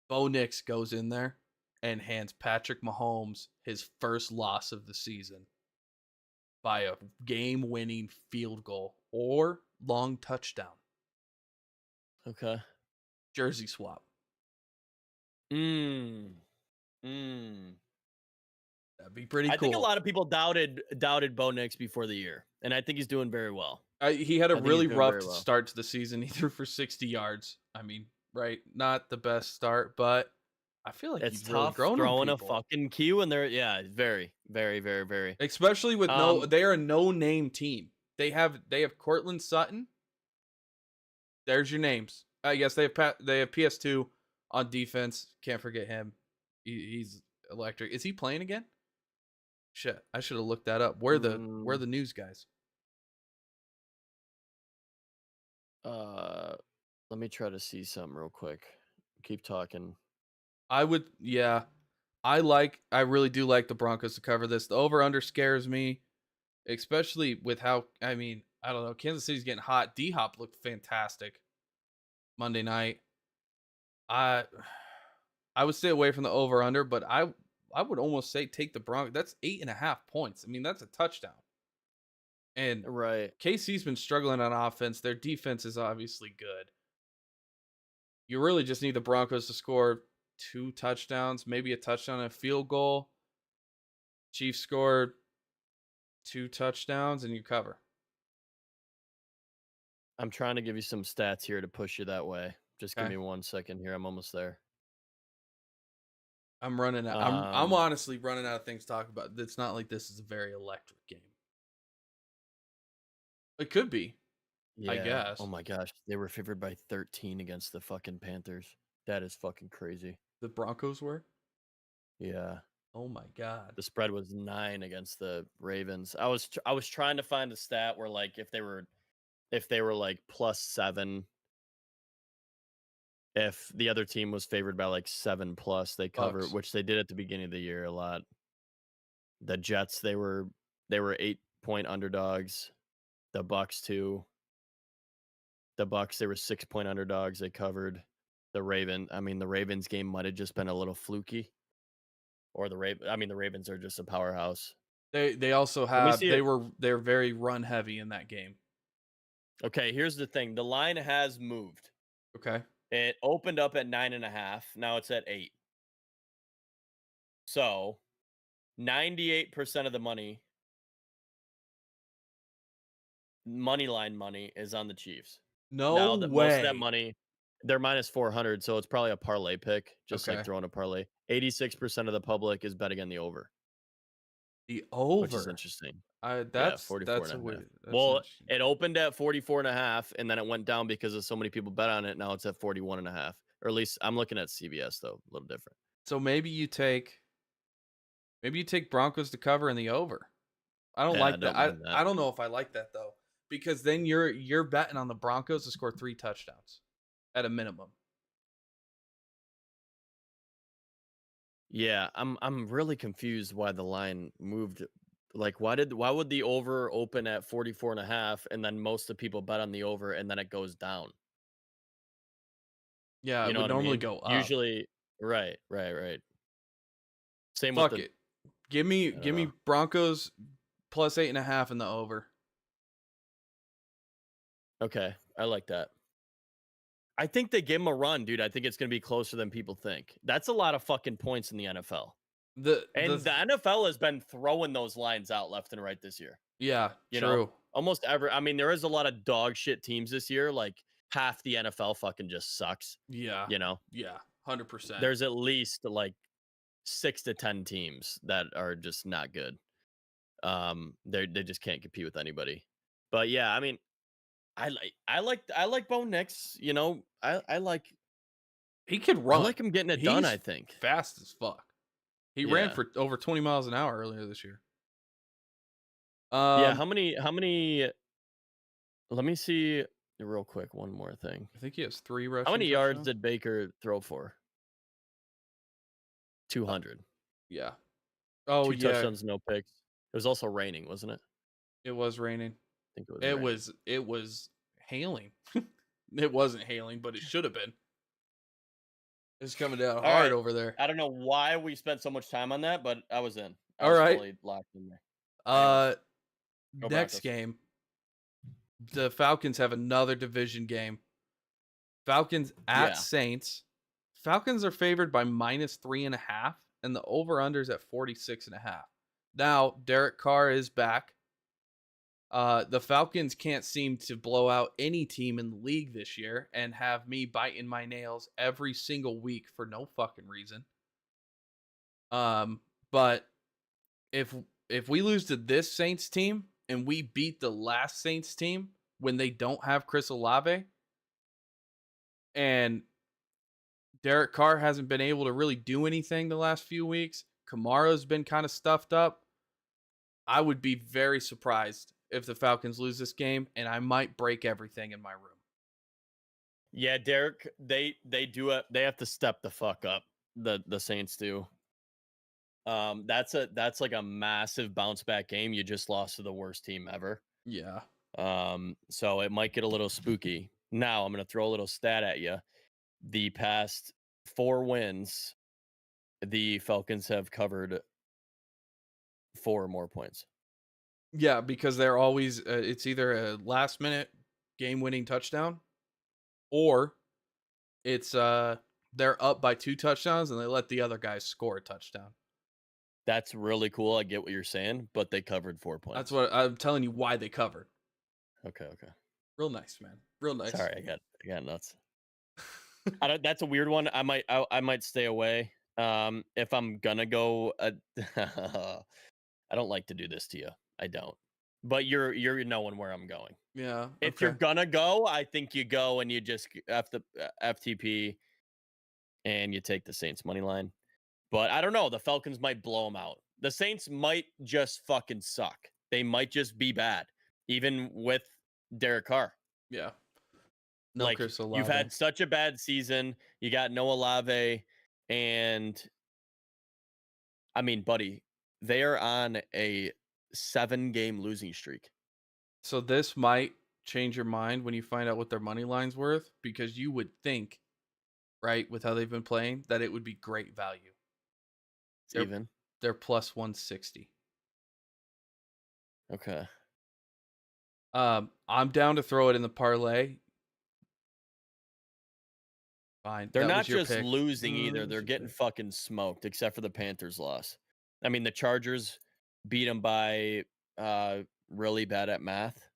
Bo Nix goes in there and hands Patrick Mahomes his first loss of the season by a game-winning field goal or long touchdown. okay. Jersey swap. Mm. That'd be pretty cool. I think a lot of people doubted Bo Nix before the year, and I think he's doing very well. He had a think really he's doing rough very well. start to the season. He threw for 60 yards. I mean, right? Not the best start, but I feel like It's he's really tough grown on throwing a people. fucking Q, and they're very, very, very, very. Especially with they are a no-name team. They have Cortland Sutton. There's your names. I guess they have PS2 on defense. Can't forget him. He's electric. Is he playing again? Shit, I should have looked that up. Where the news guys? Let me try to see something real quick. Keep talking. I really do like the Broncos to cover this. The over-under scares me, especially with how, I mean, I don't know, Kansas City's getting hot. D-Hop looked fantastic Monday night. I would stay away from the over-under, but I would almost say take the Broncos. That's 8.5 points. I mean, that's a touchdown. And right, KC's been struggling on offense. Their defense is obviously good. You really just need the Broncos to score 2 touchdowns, maybe a touchdown and a field goal. Chiefs score 2 touchdowns and you cover. I'm trying to give you some stats here to push you that way. Just give me 1 second here. I'm almost there. I'm running out. I'm honestly running out of things to talk about. It's not like this is a very electric game. It could be. Yeah. I guess. Oh my gosh, they were favored by 13 against the fucking Panthers. That is fucking crazy. The Broncos were? Yeah. Oh my god. The spread was 9 against the Ravens. I was trying to find a stat where like if they were like +7, if the other team was favored by like 7+, they cover, which they did at the beginning of the year a lot. The Jets, they were 8-point underdogs. The Bucks too. The Bucks, they were 6-point underdogs. They covered. The Ravens game might have just been a little fluky. Or the Ravens are just a powerhouse. They also have they're very run heavy in that game. Okay, here's the thing. The line has moved. Okay. It opened up at 9.5. Now it's at 8. So 98% of the money line money is on the Chiefs. No way. Most of that money, they're -400, so it's probably a parlay pick, just like throwing a parlay. 86% of the public is betting on the over. The over, which is interesting. That's 44.5. Well, it opened at 44.5, and then it went down because of so many people bet on it. Now it's at 41.5, or at least I'm looking at CBS though, a little different. So maybe you take Broncos to cover in the over. I don't like that. I don't know if I like that though, because then you're betting on the Broncos to score 3 touchdowns at a minimum. Yeah, I'm really confused why the line moved. Like, why would the over open at 44.5 and then most of the people bet on the over and then it goes down? Yeah, it would normally go up. Right. Same Fuck with the. it. Give me know. Broncos plus 8.5 in the over. Okay, I like that. I think they give him a run, dude. I think it's going to be closer than people think. That's a lot of fucking points in the NFL. The NFL has been throwing those lines out left and right this year. Yeah, You true. know, almost every. I mean, there is a lot of dog shit teams this year. Like half the NFL fucking just sucks. Yeah. You know, 100%. there's at least like 6 to 10 teams that are just not good. They just can't compete with anybody. But yeah, I mean, I like Bo Nix. You know, I like he could run. I like him getting it done. I think fast as fuck. He ran for over 20 miles an hour earlier this year. Yeah, how many? Let me see real quick. One more thing. I think he has 3 rushing. How many yards did Baker throw for? 200. Yeah. Oh, 2 touchdowns, no picks. It was also raining, wasn't it? It was raining. I think it was. It was hailing. It wasn't hailing, but it should have been. It's coming down hard over there. I don't know why we spent so much time on that, but I was in. I was totally locked in there. Next game, the Falcons have another division game. Falcons at Saints. Falcons are favored by -3.5, and the over/under's at 46.5. Now, Derek Carr is back. The Falcons can't seem to blow out any team in the league this year and have me biting my nails every single week for no fucking reason. But if we lose to this Saints team and we beat the last Saints team when they don't have Chris Olave and Derek Carr hasn't been able to really do anything the last few weeks, Kamara's been kind of stuffed up, I would be very surprised if the Falcons lose this game, and I might break everything in my room. Yeah, Derek, they have to step the fuck up. The Saints do. That's like a massive bounce back game. You just lost to the worst team ever. Yeah. So it might get a little spooky. Now I'm gonna throw a little stat at you. The past 4 wins, the Falcons have covered 4 or more points. Yeah, because they're always it's either a last minute game-winning touchdown or it's they're up by 2 touchdowns and they let the other guys score a touchdown. That's really cool. I get what you're saying, but they covered 4 points. That's what I'm telling you why they covered. Okay. Real nice, man. Real nice. Sorry, I got nuts. That's a weird one. I might stay away. If I'm gonna go, I don't like to do this to you. I don't. But you're knowing where I'm going. Yeah. If you're gonna go, I think you go and you just FTP and you take the Saints money line. But I don't know. The Falcons might blow them out. The Saints might just fucking suck. They might just be bad, even with Derek Carr. Yeah. No, like, Chris Olave. You've had such a bad season. You got no Olave, and I mean, buddy, they are on a 7-game losing streak. So this might change your mind when you find out what their money line's worth, because you would think, right, with how they've been playing, that it would be great value. They're plus 160. Okay. I'm down to throw it in the parlay. Fine. They're not just losing either. They're getting fucking smoked, except for the Panthers loss. I mean, the Chargers beat them by really bad at math.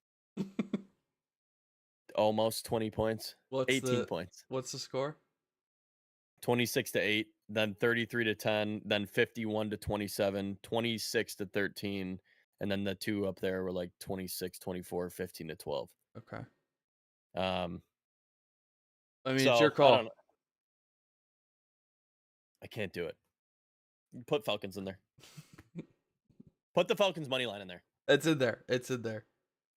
Almost 20 points. 18 points. What's the score? 26-8, then 33-10, then 51-27, 26-13, and then the 2 up there were like 26-24, 15-12. Okay. I mean, it's your call. I can't do it. Put Falcons in there. Put the Falcons money line in there. It's in there.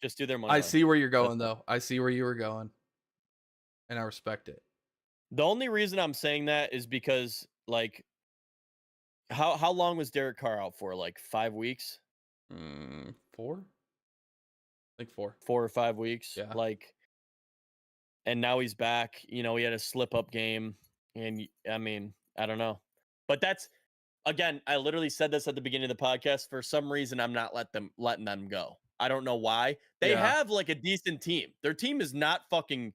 Just do their money line. I see where you're going, though. I see where you were going, and I respect it. The only reason I'm saying that is because, like, how long was Derek Carr out for? Like 5 weeks? 4? Like 4. 4 or 5 weeks. Yeah. Like, and now he's back. You know, he had a slip-up game. And, I mean, I don't know. But that's again, I literally said this at the beginning of the podcast. For some reason, I'm not letting them go. I don't know why. They Yeah. have like a decent team. Their team is not fucking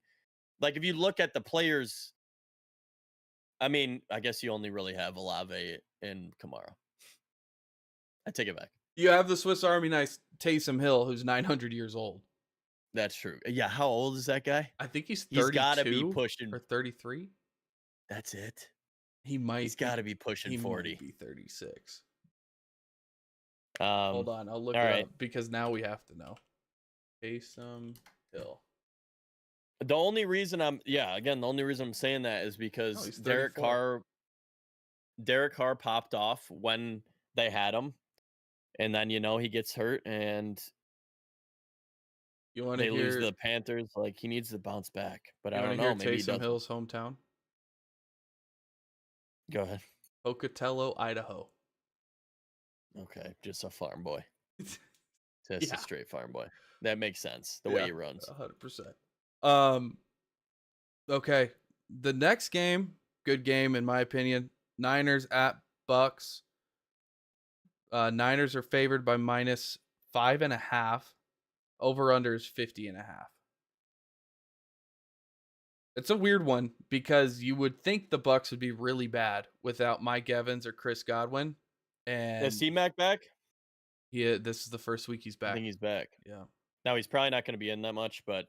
like if you look at the players. I mean, I guess you only really have Olave and Kamara. I take it back. You have the Swiss Army knife Taysom Hill, who's 900 years old. That's true. Yeah, how old is that guy? I think he's 32 He's got to be pushing or 33. That's it. He might. He's got to be pushing 40. He might be 36. Hold Hold on, I'll look it up because now we have to know. Taysom Hill. The only reason I'm saying that is because Derek Carr popped off when they had him, and then he gets hurt and they lose to the Panthers. Like he needs to bounce back, but I don't know. Maybe Taysom Hill's hometown. Go ahead. Pocatello, Idaho. Okay, just a farm boy. Just a straight farm boy. That makes sense. The way he runs. 100%. Okay. The next game, good game in my opinion. Niners at Bucks. Niners are favored by -5.5. Over under is 50.5. It's a weird one because you would think the Bucks would be really bad without Mike Evans or Chris Godwin. And is C-Mac back? Yeah, this is the first week he's back. I think he's back. Yeah. Now he's probably not going to be in that much, but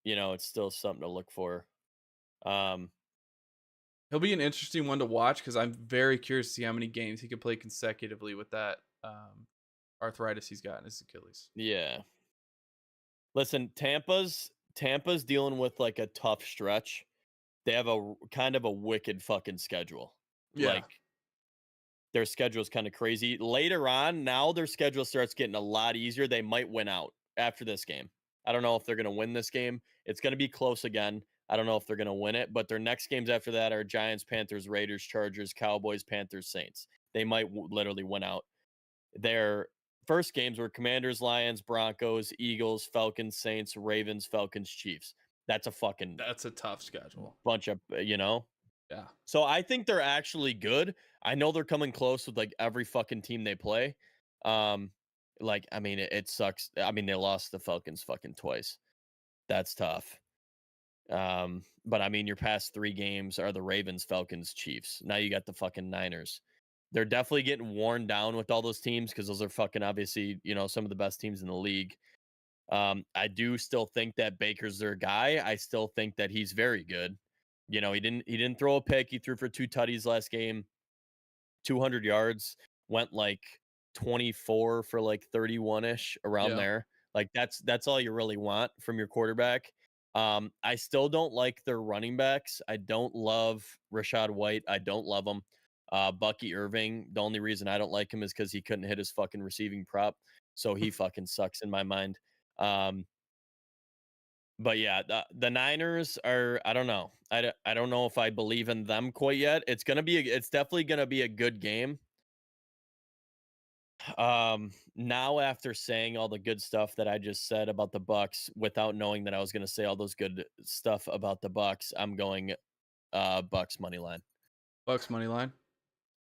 it's still something to look for. He'll be an interesting one to watch because I'm very curious to see how many games he can play consecutively with that arthritis he's got in his Achilles. Yeah. Listen, Tampa's dealing with like a tough stretch. They have a kind of a wicked fucking schedule. Yeah. Like their schedule is kind of crazy. Later on, now their schedule starts getting a lot easier. They might win out after this game. I don't know if they're going to win this game. It's going to be close again. I don't know if they're going to win it, but their next games after that are Giants, Panthers, Raiders, Chargers, Cowboys, Panthers, Saints. They might literally win out. Their first games were Commanders, Lions, Broncos, Eagles, Falcons, Saints, Ravens, Falcons, Chiefs. That's a tough schedule. Bunch of, Yeah. So I think they're actually good. I know they're coming close with like every fucking team they play. It sucks. I mean, they lost the Falcons fucking twice. That's tough. But I mean, your past 3 games are the Ravens, Falcons, Chiefs. Now you got the fucking Niners. They're definitely getting worn down with all those teams because those are fucking obviously, some of the best teams in the league. I do still think that Baker's their guy. I still think that he's very good. He didn't throw a pick. He threw for 2 tutties last game, 200 yards, went like 24 for like 31-ish around there. Like that's all you really want from your quarterback. I still don't like their running backs. I don't love Rashad White. I don't love him. Bucky Irving, the only reason I don't like him is because he couldn't hit his fucking receiving prop. So he fucking sucks in my mind. But yeah, the Niners are, I don't know. I don't know if I believe in them quite yet. It's definitely going to be a good game. Now after saying all the good stuff that I just said about the Bucks without knowing that I was going to say all those good stuff about the Bucks, I'm going Bucks money line. Bucks money line.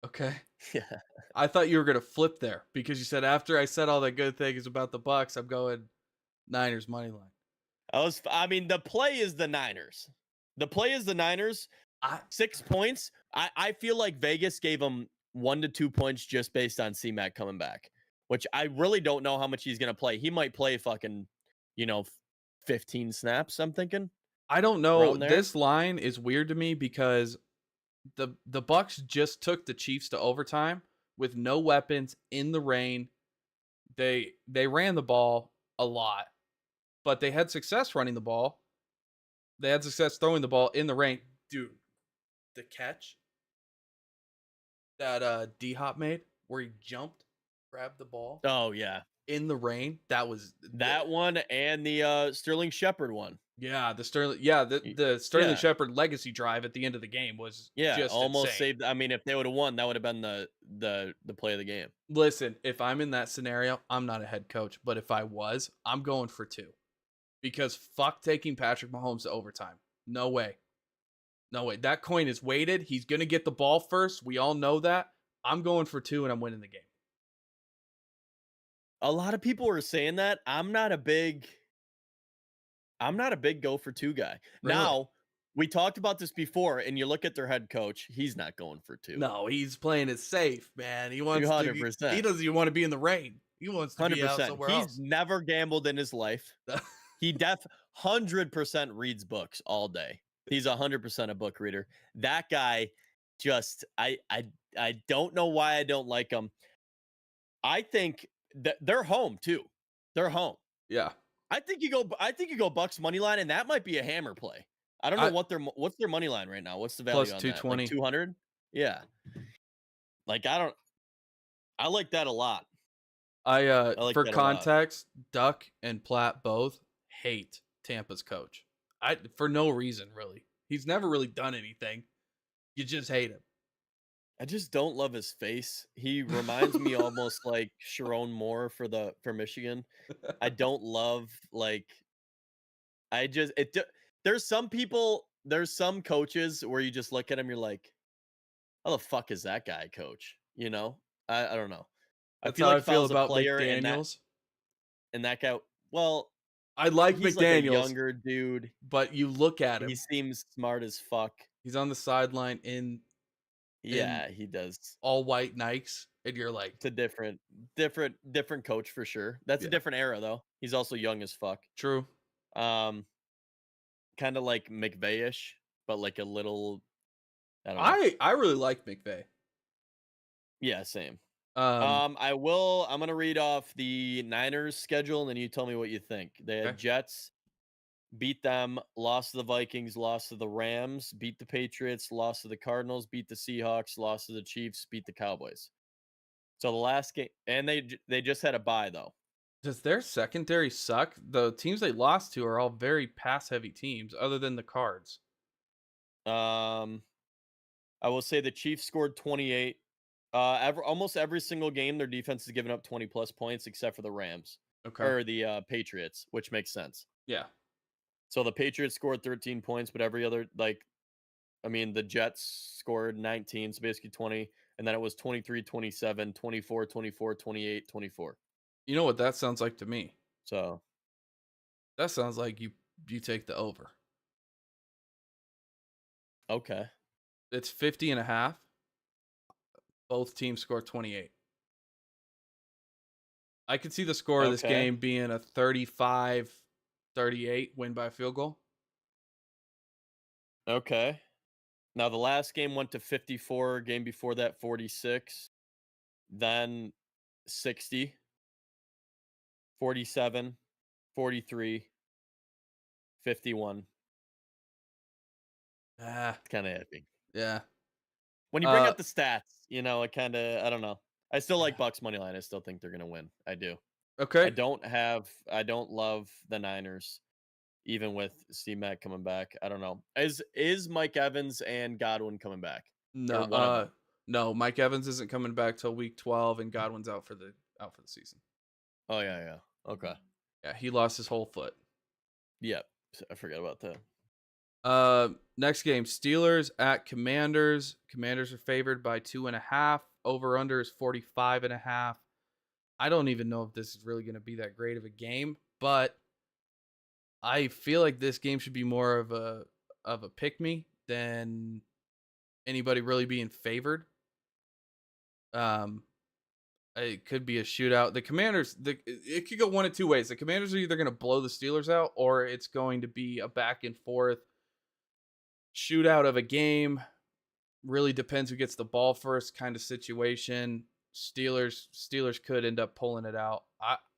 Okay. Yeah. I thought you were going to flip there because you said after I said all the good things about the Bucks, I'm going Niners money line. The play is the Niners. 6 points. I feel like Vegas gave them 1 to 2 points just based on C-Mac coming back, which I really don't know how much he's going to play. He might play fucking, 15 snaps, I'm thinking. I don't know. This line is weird to me because the Bucks just took the Chiefs to overtime with no weapons in the rain. They ran the ball a lot, but they had success running the ball. They had success throwing the ball in the rain. Dude, the catch that D-Hop made where he jumped, grabbed the ball. Oh, yeah. In the rain. That one and the Sterling Shepard one. Yeah, the Sterling Shepard legacy drive at the end of the game was just almost insane. saved. I mean, if they would have won, that would have been the play of the game. Listen, if I'm in that scenario, I'm not a head coach, but if I was, I'm going for 2. Because fuck taking Patrick Mahomes to overtime. No way. No, wait. That coin is weighted. He's going to get the ball first. We all know that. I'm going for 2, and I'm winning the game. A lot of people were saying that. I'm not a big go for 2 guy. Really? Now, we talked about this before, and you look at their head coach, he's not going for 2. No, he's playing it safe, man. He wants 200%. to. He doesn't even want to be in the rain. He wants to be out 100%. somewhere He's else. never gambled in his life. He 100% reads books all day. He's 100% a book reader. That guy just I don't know why I don't like him. I think that they're home too. They're home. Yeah. I think you go Bucks money line, and that might be a hammer play. I don't know what's their money line right now. What's the value plus on 220. that? Like 200? Yeah. Like I like that a lot. I like for that a lot. context, Duck and Platt both hate Tampa's coach. For no reason, really. He's never really done anything. You just hate him. I just don't love his face. He reminds me almost like Sharon Moore for Michigan. I don't love there's some coaches where you just look at him, you're like, how the fuck is that guy coach? You know? I don't know. That's I feel how like I feel if I was about a player McDaniels. and that guy, well, I like he's McDaniels, like a younger dude, but you look at him. he seems smart as fuck. He's on the sideline in he does. all white Nikes, and you're like, It's a different coach for sure. That's a different era though. He's also young as fuck. True. Kind of like McVay-ish, but like a little. I don't know. I really like McVay. Yeah, same. Um, I'm gonna read off the Niners schedule, and then you tell me what you think. They had Jets, beat them, lost to the Vikings, lost to the Rams, beat the Patriots, lost to the Cardinals, beat the Seahawks, lost to the Chiefs, beat the Cowboys. So the last game, and they just had a bye though. Does their secondary suck? The teams they lost to are all very pass-heavy teams, other than the Cards. I will say the Chiefs scored 28. Almost every single game, their defense has given up 20 plus points, except for the Rams or the Patriots, which makes sense. Yeah. So the Patriots scored 13 points, but every other the Jets scored 19, so basically 20, and then it was 23, 27, 24, 24, 28, 24. You know what that sounds like to me? So that sounds like you take the over. Okay. It's 50.5. Both teams score 28. I could see the score of this game being a 35-38 win by field goal. Okay. Now the last game went to 54, game before that 46, then 60, 47, 43, 51. It's kind of iffy. Yeah. When you bring up the stats, it kind of, I don't know. I still like Bucks money line. I still think they're going to win. I do. Okay. I don't love the Niners, even with C-Mac coming back. I don't know. Is Mike Evans and Godwin coming back? No, no. Mike Evans isn't coming back till week 12, and Godwin's out for the season. Oh yeah. Okay. Yeah, he lost his whole foot. Yep. I forgot about that. Next game, Steelers at Commanders. Commanders are favored by 2.5. Over under is 45.5. I don't even know if this is really going to be that great of a game, but I feel like this game should be more of a pick me than anybody really being favored. It could be a shootout. The Commanders, it could go one of two ways. The Commanders are either going to blow the Steelers out, or it's going to be a back and forth shootout of a game. Really depends who gets the ball first kind of situation. Steelers could end up pulling it out.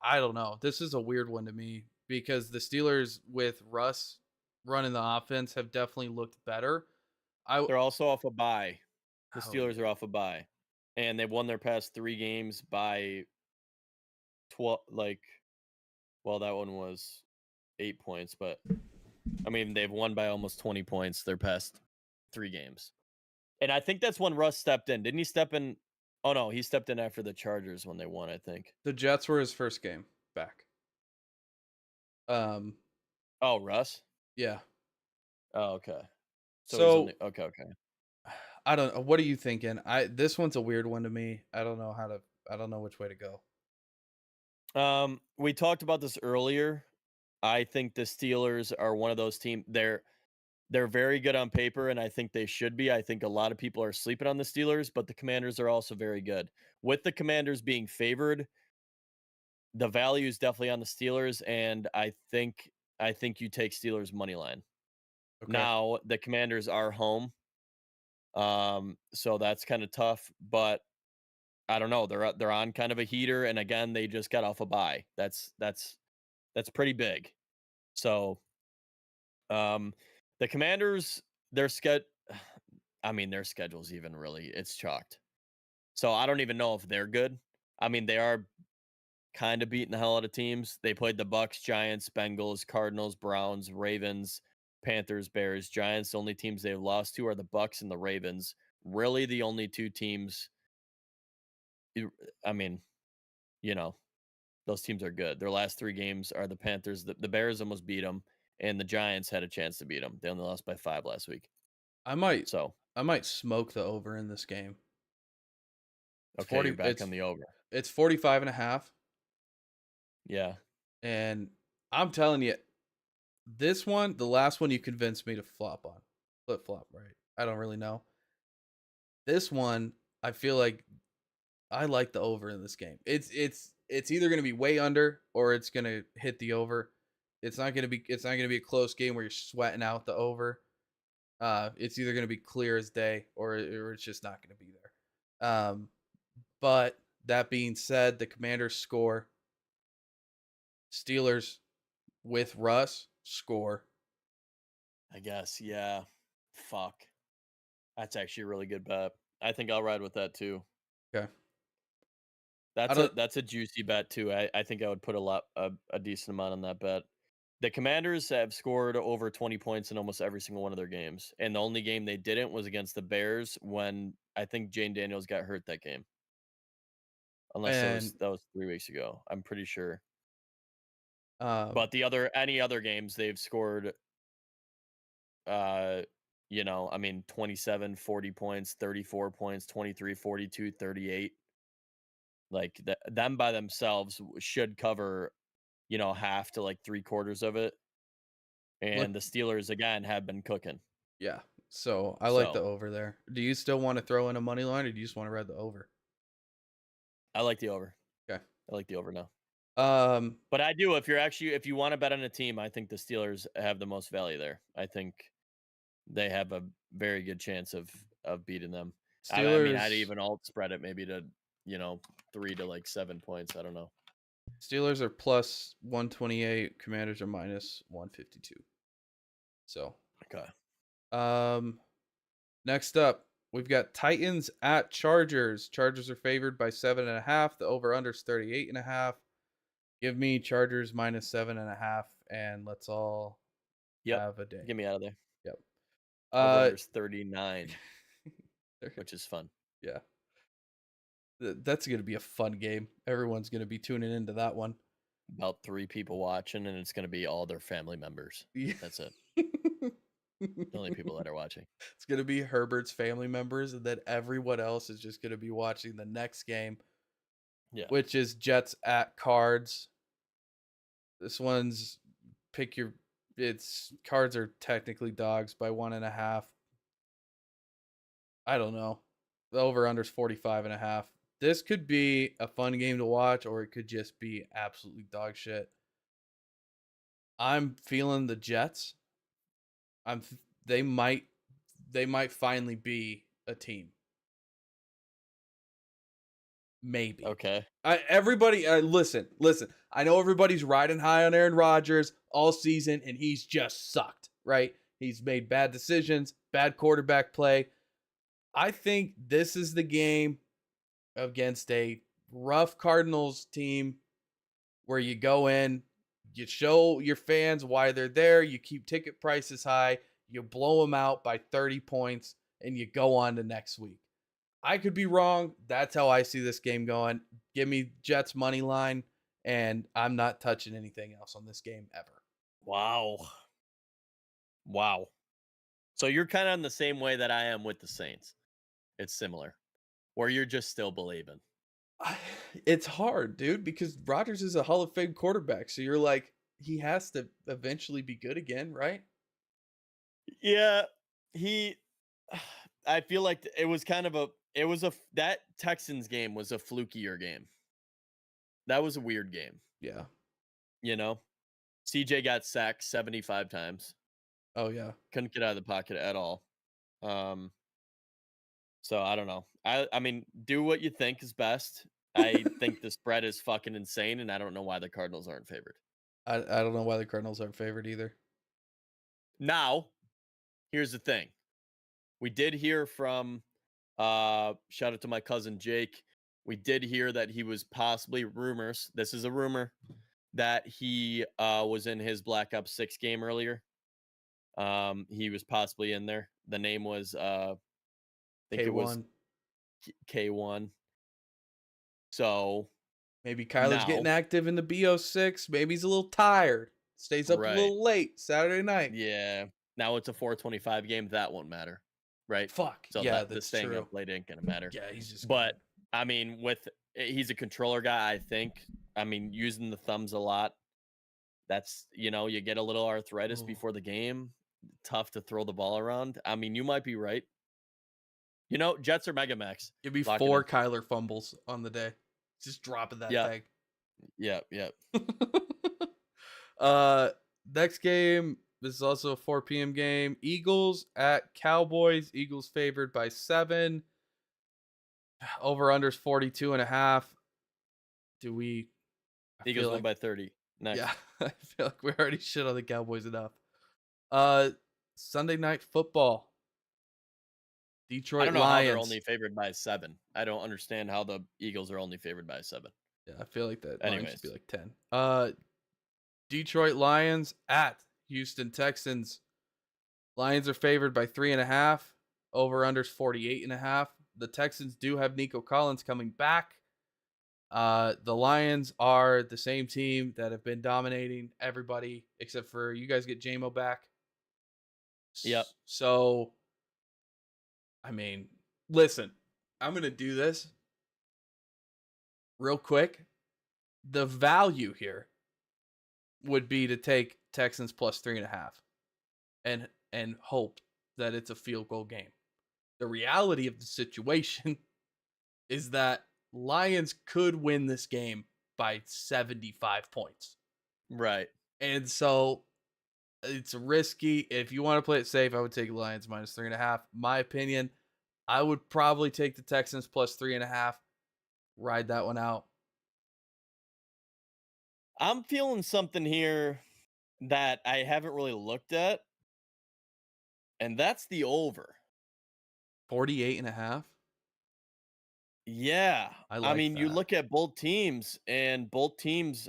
I don't know. This is a weird one to me because the Steelers with Russ running the offense have definitely looked better. They're also off a bye. The Steelers are off a bye, and they've won their past 3 games by 12. Well, that one was 8 points, but I mean they've won by almost 20 points their past 3 games. And I think that's when Russ stepped in. Didn't he step in? Oh, no. He stepped in after the Chargers when they won, I think. The Jets were his first game back. Oh, Russ? Yeah. Oh, okay. So he's in So the okay. I don't know. What are you thinking? This one's a weird one to me. I don't know I don't know which way to go. We talked about this earlier. I think the Steelers are one of those teams. They're very good on paper, and I think they should be. I think a lot of people are sleeping on the Steelers, but the Commanders are also very good. With the Commanders being favored, the value is definitely on the Steelers, and I think you take Steelers money line. Okay. Now the Commanders are home, so that's kind of tough. But I don't know. They're on kind of a heater, and again, they just got off a bye. That's pretty big. So the Commanders, their sched I mean, their schedule's even really it's chalked. So I don't even know if they're good. I mean, they are kind of beating the hell out of teams. They played the Bucks, Giants, Bengals, Cardinals, Browns, Ravens, Panthers, Bears, Giants. The only teams they've lost to are the Bucks and the Ravens. Really, the only two teams. I mean, you know, those teams are good. Their last three games are the Panthers. The Bears almost beat them, and the Giants had a chance to beat them. They only lost by 5 last week. I might So, I might smoke the over in this game. It's okay, 40 you're back on the over. it's 45 and a half, Yeah. and I'm telling you, this one, the last one you convinced me to flop on. Flip flop, right? I don't really know. This one, I feel like I like the over in this game. It's either going to be way under or it's going to hit the over. It's not going to be a close game where you're sweating out the over. It's either going to be clear as day or it's just not going to be there. But that being said, the Commanders score. Steelers with Russ score. I guess. Yeah. Fuck. That's actually a really good bet. I think I'll ride with that too. Okay. I That's a don't that's a juicy bet too. I think I would put a decent amount on that bet. The Commanders have scored over 20 points in almost every single one of their games. And the only game they didn't was against the Bears when I think Jane Daniels got hurt that game. Unless and that was 3 weeks ago. I'm pretty sure. um But any other games they've scored uh I mean 27, 40 points, 34 points, 23, 42, 38. Like them by themselves should cover, half to like 3/4 of it. look, And the Steelers again have been cooking. yeah. So I like the So over there. Do you still want to throw in a money line or do you just want to ride the over? I like the over. Okay. I like the over now. Um But I do if you want to bet on a team, I think the Steelers have the most value there. I think they have a very good chance of beating them. I mean, I'd Steelers even alt spread it maybe to, 3 to like 7 points. I don't know. Steelers are plus 128, Commanders are minus 152. So, Okay. next up, we've got Titans at Chargers. Chargers are favored by 7.5. The over under is 38.5. Give me Chargers minus 7.5, and let's all Yep. have a day. Get me out of there. Yep. Over under's 39, which is fun. Yeah. That's going to be a fun game. Everyone's going to be tuning into that one. About 3 people watching, and it's going to be all their family members. Yeah. That's it. The only people that are watching. It's going to be Herbert's family members, and then everyone else is just going to be watching the next game, Yeah. which is Jets at Cards. This one's Cards are technically dogs by 1.5. I don't know. The over under is 45.5. This could be a fun game to watch, or it could just be absolutely dog shit. I'm feeling the Jets. They might finally be a team. Maybe. Okay. Everybody, listen. I know everybody's riding high on Aaron Rodgers all season, and he's just sucked, right? He's made bad decisions, bad quarterback play. I think this is the game against a rough Cardinals team where you go in, you show your fans why they're there, you keep ticket prices high, you blow them out by 30 points, and you go on to next week. I could be wrong. That's how I see this game going. Give me Jets money line, and I'm not touching anything else on this game ever. Wow. So you're kind of in the same way that I am with the Saints. It's similar, where you're just still believing. It's hard, dude, because Rodgers is a Hall of Fame quarterback. So you're like, he has to eventually be good again, right? Yeah, he. I feel like it was kind of that Texans game was a flukier game. That was a weird game. Yeah. You know, CJ got sacked 75 times. Oh yeah. Couldn't get out of the pocket at all. So I don't know. I mean, do what you think is best. I think the spread is fucking insane, and I don't know why the Cardinals aren't favored. I don't know why the Cardinals aren't favored either. Now, here's the thing. We did hear from shout out to my cousin Jake. We did hear that he was possibly rumors. This is a rumor that he was in his Black Ops 6 game earlier. He was possibly in there. The name was I think K1. it was K1. So maybe Kyler's getting active in the BO6. Maybe he's a little tired. Stays up a little late Saturday night. Yeah. Now it's a 4:25 game. That won't matter. Right? Fuck. So yeah, the that's staying true. up late ain't gonna matter. Yeah, he's just. But I mean, he's a controller guy. I think. I mean, using the thumbs a lot. That's you get a little arthritis before the game. Tough to throw the ball around. I mean, you might be right. Jets are Mega Max. Give me 4 Kyler fumbles on the day. Just dropping that thing. Yep. Next game. This is also a 4 p.m. game. Eagles at Cowboys. Eagles favored by 7. Over-unders 42.5. Do we... Eagles win by 30. Next. Yeah, I feel like we already shit on the Cowboys enough. Sunday Night Football. Detroit I don't know Lions. how they're only favored by 7. I don't understand how the Eagles are only favored by 7. Yeah, I feel like that Anyways. line should be like 10. Detroit Lions at Houston Texans. Lions are favored by 3.5. Over-unders 48.5. The Texans do have Nico Collins coming back. The Lions are the same team that have been dominating everybody except for you guys get J-Mo back. Yep. So, I mean, listen, I'm going to do this real quick. The value here would be to take Texans plus 3.5 and hope that it's a field goal game. The reality of the situation is that Lions could win this game by 75 points. Right. And so it's risky. If you want to play it safe, I would take Lions minus 3.5. My opinion, I would probably take the Texans plus 3.5. Ride that one out. I'm feeling something here that I haven't really looked at. And that's the over. 48.5. Yeah. I mean, you look at both teams, and both teams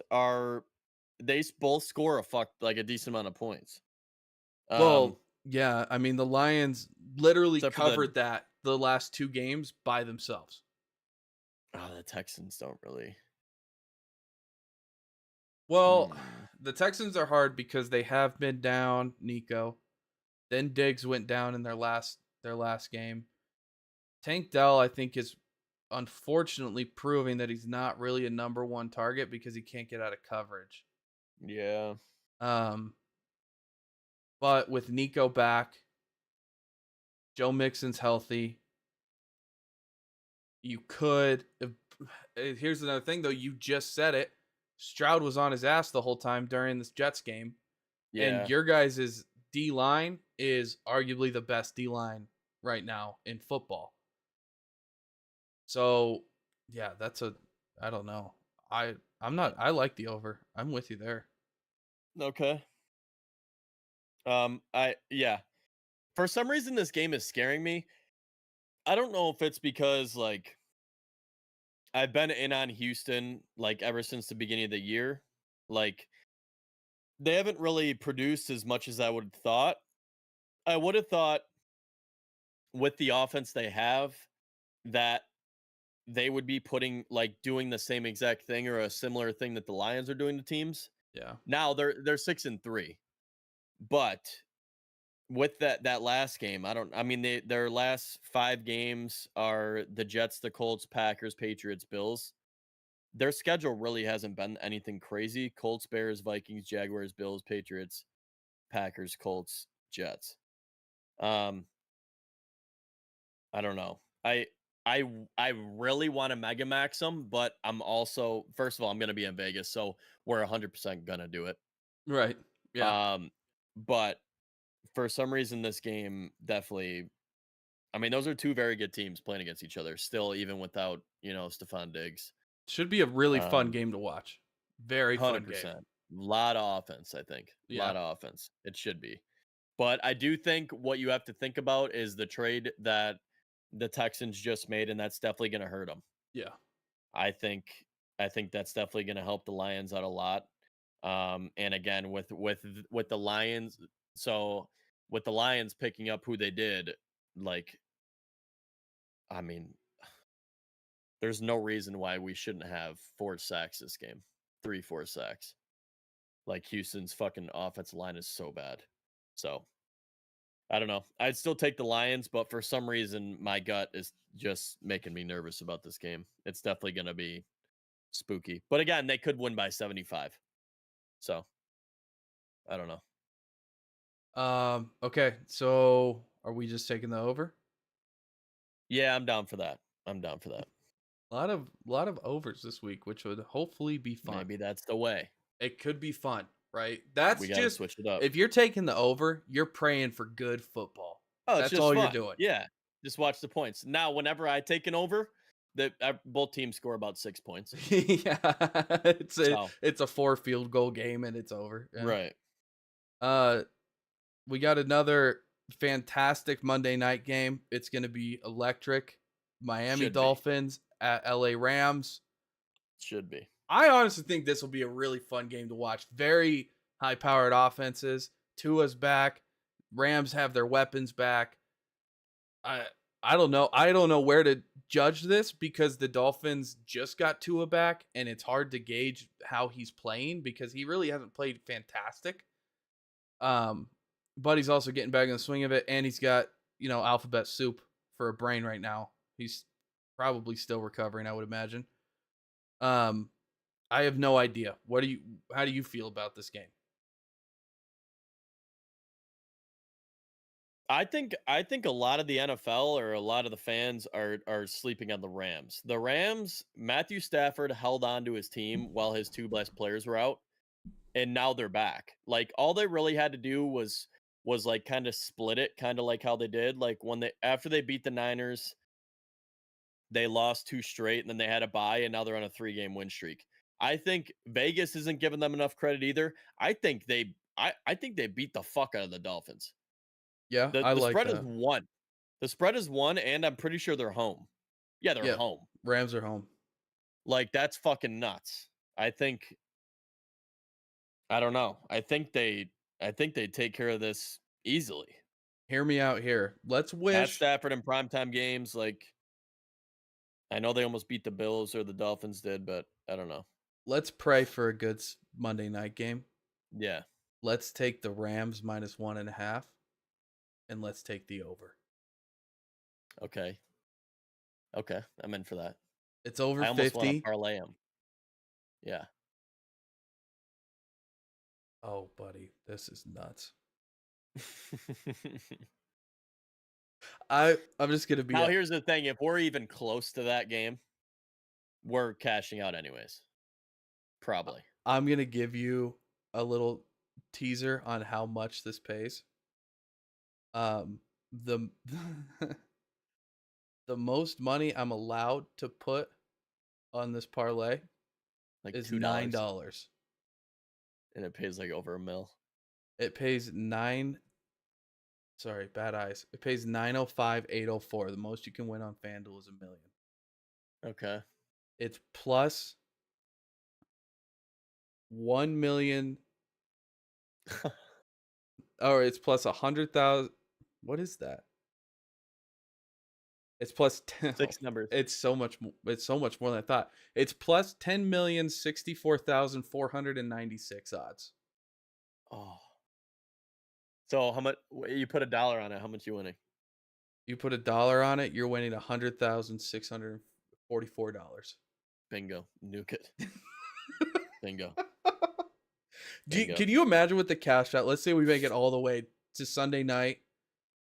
they both score a decent amount of points. Well, yeah. I mean, the Lions literally covered that the last 2 games by themselves. Oh, the Texans don't really. Well, the Texans are hard because they have been down Nico. Then Diggs went down in their last game. Tank Dell, I think, is unfortunately proving that he's not really a number 1 target because he can't get out of coverage. Yeah. But with Nico back, Joe Mixon's healthy. You could. Here's another thing, though. You just said it. Stroud was on his ass the whole time during this Jets game. Yeah. And your guys' D-line is arguably the best D-line right now in football. So, yeah, I don't know. I like the over. I'm with you there. Okay. For some reason this game is scaring me. I don't know if it's because I've been in on Houston ever since the beginning of the year. They haven't really produced as much as I would have thought. I would have thought with the offense they have that they would be doing the same exact thing or a similar thing that the Lions are doing to teams. Yeah. Now they're 6-3. But with that last game, I mean their last 5 games are the Jets, the Colts, Packers, Patriots, Bills. Their schedule really hasn't been anything crazy. Colts, Bears, Vikings, Jaguars, Bills, Patriots, Packers, Colts, Jets. I don't know. I really want to mega max them, but I'm also, first of all, I'm going to be in Vegas, so we're 100% going to do it. Right. Yeah. But for some reason this game definitely, I mean, those are 2 very good teams playing against each other still, even without, Stephon Diggs. Should be a really fun game to watch. Very fun game. 100%. Lot of offense, I think. Yeah. Lot of offense. It should be. But I do think what you have to think about is the trade that the Texans just made, and that's definitely going to hurt them. Yeah. I think that's definitely going to help the Lions out a lot. And again, with the Lions, so with the Lions picking up who they did, like, I mean, there's no reason why we shouldn't have 4 sacks this game. 3-4 sacks. Like, Houston's fucking offensive line is so bad. So, I don't know. I'd still take the Lions, but for some reason, my gut is just making me nervous about this game. It's definitely going to be spooky. But again, they could win by 75. So, I don't know. Okay, so are we just taking the over? Yeah, I'm down for that. A lot of overs this week, which would hopefully be fun. Maybe that's the way. It could be fun, right? That's We gotta just switch it up. if you're taking the over, you're praying for good football. Oh, that's just all fun. you're doing. Yeah, just watch the points. Now, whenever I take an over, both teams score about 6 points. Yeah, it's a 4 field goal game and it's over. Yeah. Right. We got another fantastic Monday night game. It's going to be electric. Miami Dolphins at LA Rams. Should be. I honestly think this will be a really fun game to watch. Very high-powered offenses. Tua's back. Rams have their weapons back. I don't know. I don't know where to judge this because the Dolphins just got Tua back, and it's hard to gauge how he's playing because he really hasn't played fantastic. But he's also getting back in the swing of it, and he's got, alphabet soup for a brain right now. He's probably still recovering, I would imagine. I have no idea. How do you feel about this game? I think a lot of the NFL or a lot of the fans are sleeping on the Rams. The Rams, Matthew Stafford held on to his team while his 2 best players were out, and now they're back. Like, all they really had to do was like kind of split it, kind of like how they did. Like, after they beat the Niners, they lost 2 straight, and then they had a bye, and now they're on a 3-game win streak. I think Vegas isn't giving them enough credit either. I think they beat the fuck out of the Dolphins. Yeah, the spread is 1. The spread is 1, and I'm pretty sure they're home. Yeah, they're home. Rams are home. Like, that's fucking nuts. I don't know. I think they take care of this easily. Hear me out here. Let's wish Pat Stafford in primetime games. Like, I know they almost beat the Bills or the Dolphins did, but I don't know. Let's pray for a good Monday night game. Yeah. Let's take the Rams -1.5, and let's take the over. Okay, I'm in for that. It's over I almost 50. want to parlay them. Yeah. Oh, buddy, this is nuts. I'm just gonna be. Now, here's the thing: if we're even close to that game, we're cashing out anyways. Probably. I'm gonna give you a little teaser on how much this pays. The the most money I'm allowed to put on this parlay is $9. And it pays like over $1 million. It pays Sorry, bad eyes. It pays 905,804. The most you can win on FanDuel is $1 million. Okay. It's plus 1 million. Or it's plus 100,000. What is that? It's plus 10. 6 numbers. It's so much more than I thought. It's plus 10,064,496 odds. Oh. So how much you put $1 on it? How much you winning? You put $1 on it, you're winning $100,644. Bingo. Nuke it. Bingo. Can you imagine with the cash out? Let's say we make it all the way to Sunday night,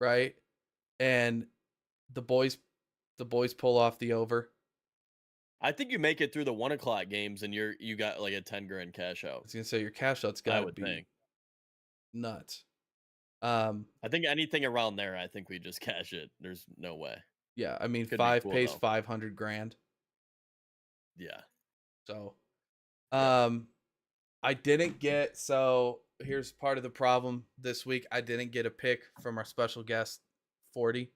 right? And the boys pull off the over. I think you make it through the 1:00 games and you got like a 10 grand cash I out. was gonna say your cash out's got to be think. nuts. I think anything around there, I think we just cash it. There's no way. Yeah, I mean, Could be 5 cool, pays though. 500 grand. Yeah. So, Yeah. I didn't get. So here's part of the problem this week. I didn't get a pick from our special guest, 40.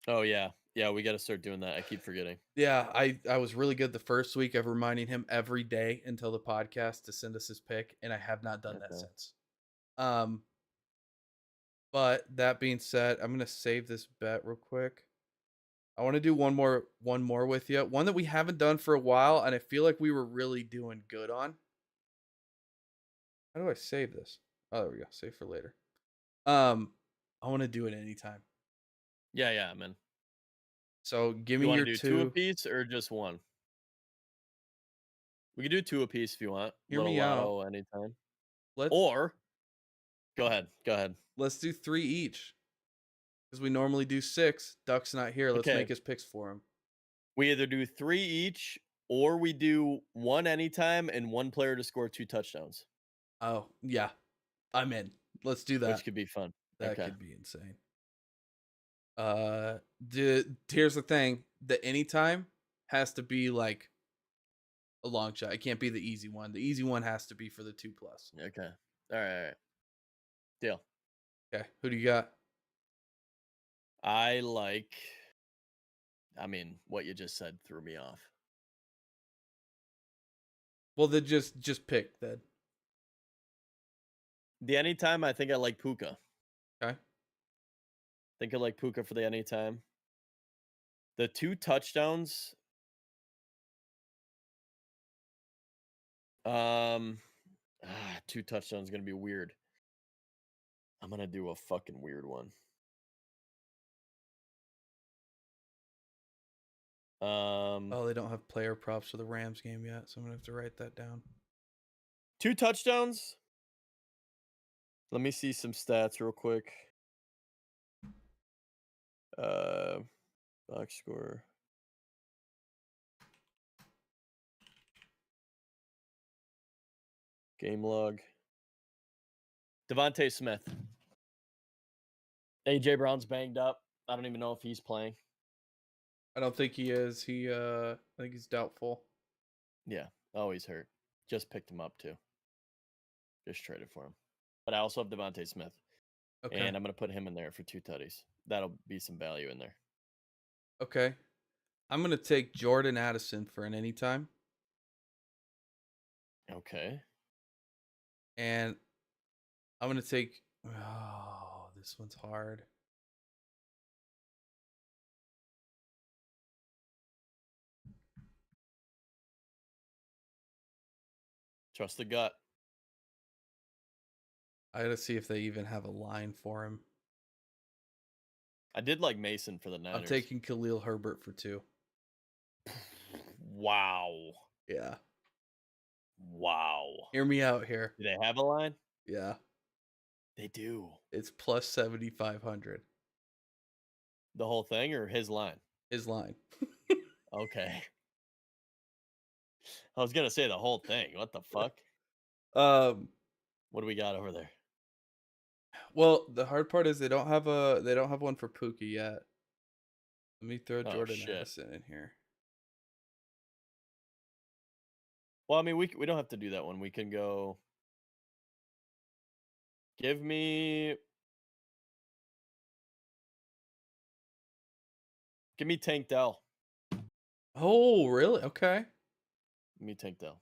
Oh yeah, yeah. We got to start doing that. I keep forgetting. Yeah, I was really good the first week of reminding him every day until the podcast to send us his pick, and I have not done that since. But that being said, I'm gonna save this bet real quick. I want to do one more with you. One that we haven't done for a while, and I feel like we were really doing good on. How do I save this? Oh, there we go. Save for later. I want to do it anytime. Yeah, I'm in. So give You me want your to do two. 2 apiece or just one? We can do 2 apiece if you want. Hear me out. Lotto anytime. Let's Or go ahead. let's do 3 each. Because we normally do 6. Duck's not here. Let's Okay. make his picks for him. We either do 3 each or we do 1 anytime and 1 player to score 2 touchdowns. Oh, yeah. I'm in. Let's do that. Which could be fun. That could be insane. Here's the thing. The anytime has to be like a long shot. It can't be the easy one. The easy one has to be for the 2+. Okay. All right. Deal. Okay. Who do you got? I mean, what you just said threw me off. Well, then just pick then. The anytime, I think I like Puka. Okay. I think I like Puka for the anytime. The 2 touchdowns. 2 touchdowns is gonna be weird. I'm gonna do a fucking weird one. Oh, they don't have player props for the Rams game yet, so I'm gonna have to write that down. 2 touchdowns. Let me see some stats real quick. Box score. Game log. Devontae Smith. AJ Brown's banged up. I don't even know if he's playing. I don't think he is. I think he's doubtful. Yeah. Oh, he's hurt. Just picked him up too. Just traded for him. But I also have Devontae Smith. Okay. And I'm going to put him in there for 2 tutties. That'll be some value in there. Okay. I'm going to take Jordan Addison for an anytime. Okay. And I'm going to take... Oh, this one's hard. Trust the gut. I got to see if they even have a line for him. I did like Mason for the Niners. I'm taking Khalil Herbert for 2. Wow. Yeah. Wow. Hear me out here. Do they have a line? Yeah. They do. It's plus 7,500. The whole thing or his line? His line. Okay. I was going to say the whole thing. What the fuck? What do we got over there? Well, the hard part is they don't have one for Pookie yet. Let me throw Jordan Addison in here. Well, I mean, we don't have to do that one. We can go. Give me Tank Dell. Oh, really? Okay. Give me Tank Dell.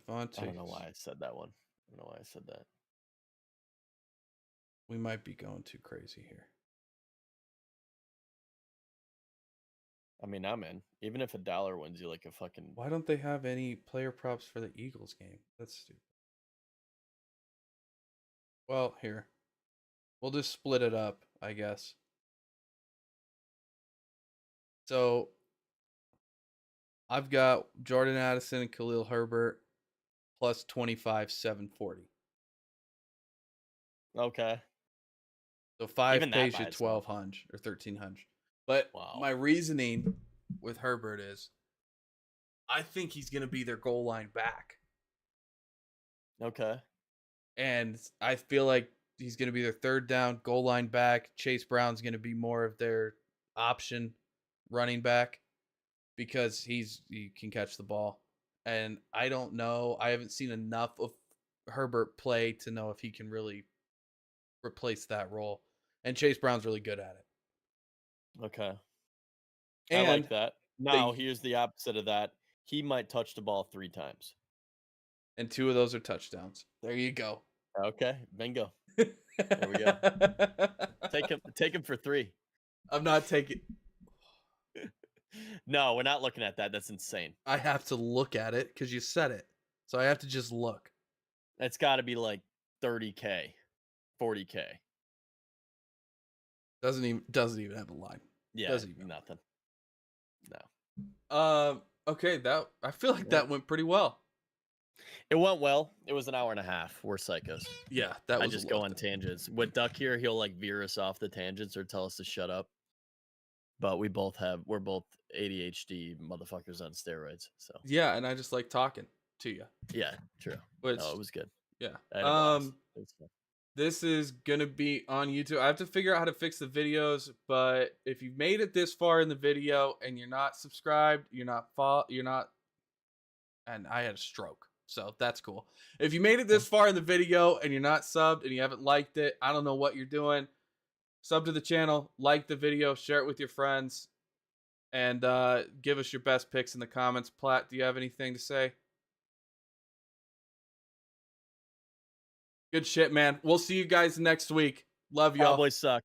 I don't know why I said that one. I don't know why I said that. We might be going too crazy here. I mean, I'm in. Even if $1 wins you like a fucking... Why don't they have any player props for the Eagles game? That's stupid. Well, here. We'll just split it up, I guess. So I've got Jordan Addison and Khalil Herbert plus 25, 740. Okay. So 5 Even that pays by you itself. 1,200 or 1,300. But Wow. my reasoning with Herbert is I think he's going to be their goal line back. Okay. And I feel like he's going to be their third down goal line back. Chase Brown's going to be more of their option running back because he can catch the ball. And I don't know. I haven't seen enough of Herbert play to know if he can really replace that role. And Chase Brown's really good at it. Okay. And I like that. Now, here's the opposite of that. He might touch the ball 3 times. And 2 of those are touchdowns. There you go. Okay, bingo. There we go. Take him for 3. I'm not taking. No, we're not looking at that. That's insane. I have to look at it because you said it, so I have to just look. It's got to be like 30K, 40K. Doesn't even have a line. Yeah, doesn't even nothing. No. Okay, that I feel like that went pretty well. It went well. It was an hour and a half. We're psychos. Yeah, that was. I just go on tangents. With Duck here, he'll like veer us off the tangents or tell us to shut up. But we're both ADHD motherfuckers on steroids. So yeah, and I just like talking to you. Yeah, true. Which, no, it was good. Yeah. This is gonna be on YouTube. I have to figure out how to fix the videos, but if you've made it this far in the video and you're not subscribed, you're not, and I had a stroke, so that's cool. If you made it this far in the video and you're not subbed and you haven't liked it, I don't know what you're doing. Sub to the channel, like the video, share it with your friends, and give us your best picks in the comments. Platt, do you have anything to say? Good shit, man. We'll see you guys next week. Love y'all. Cowboys suck.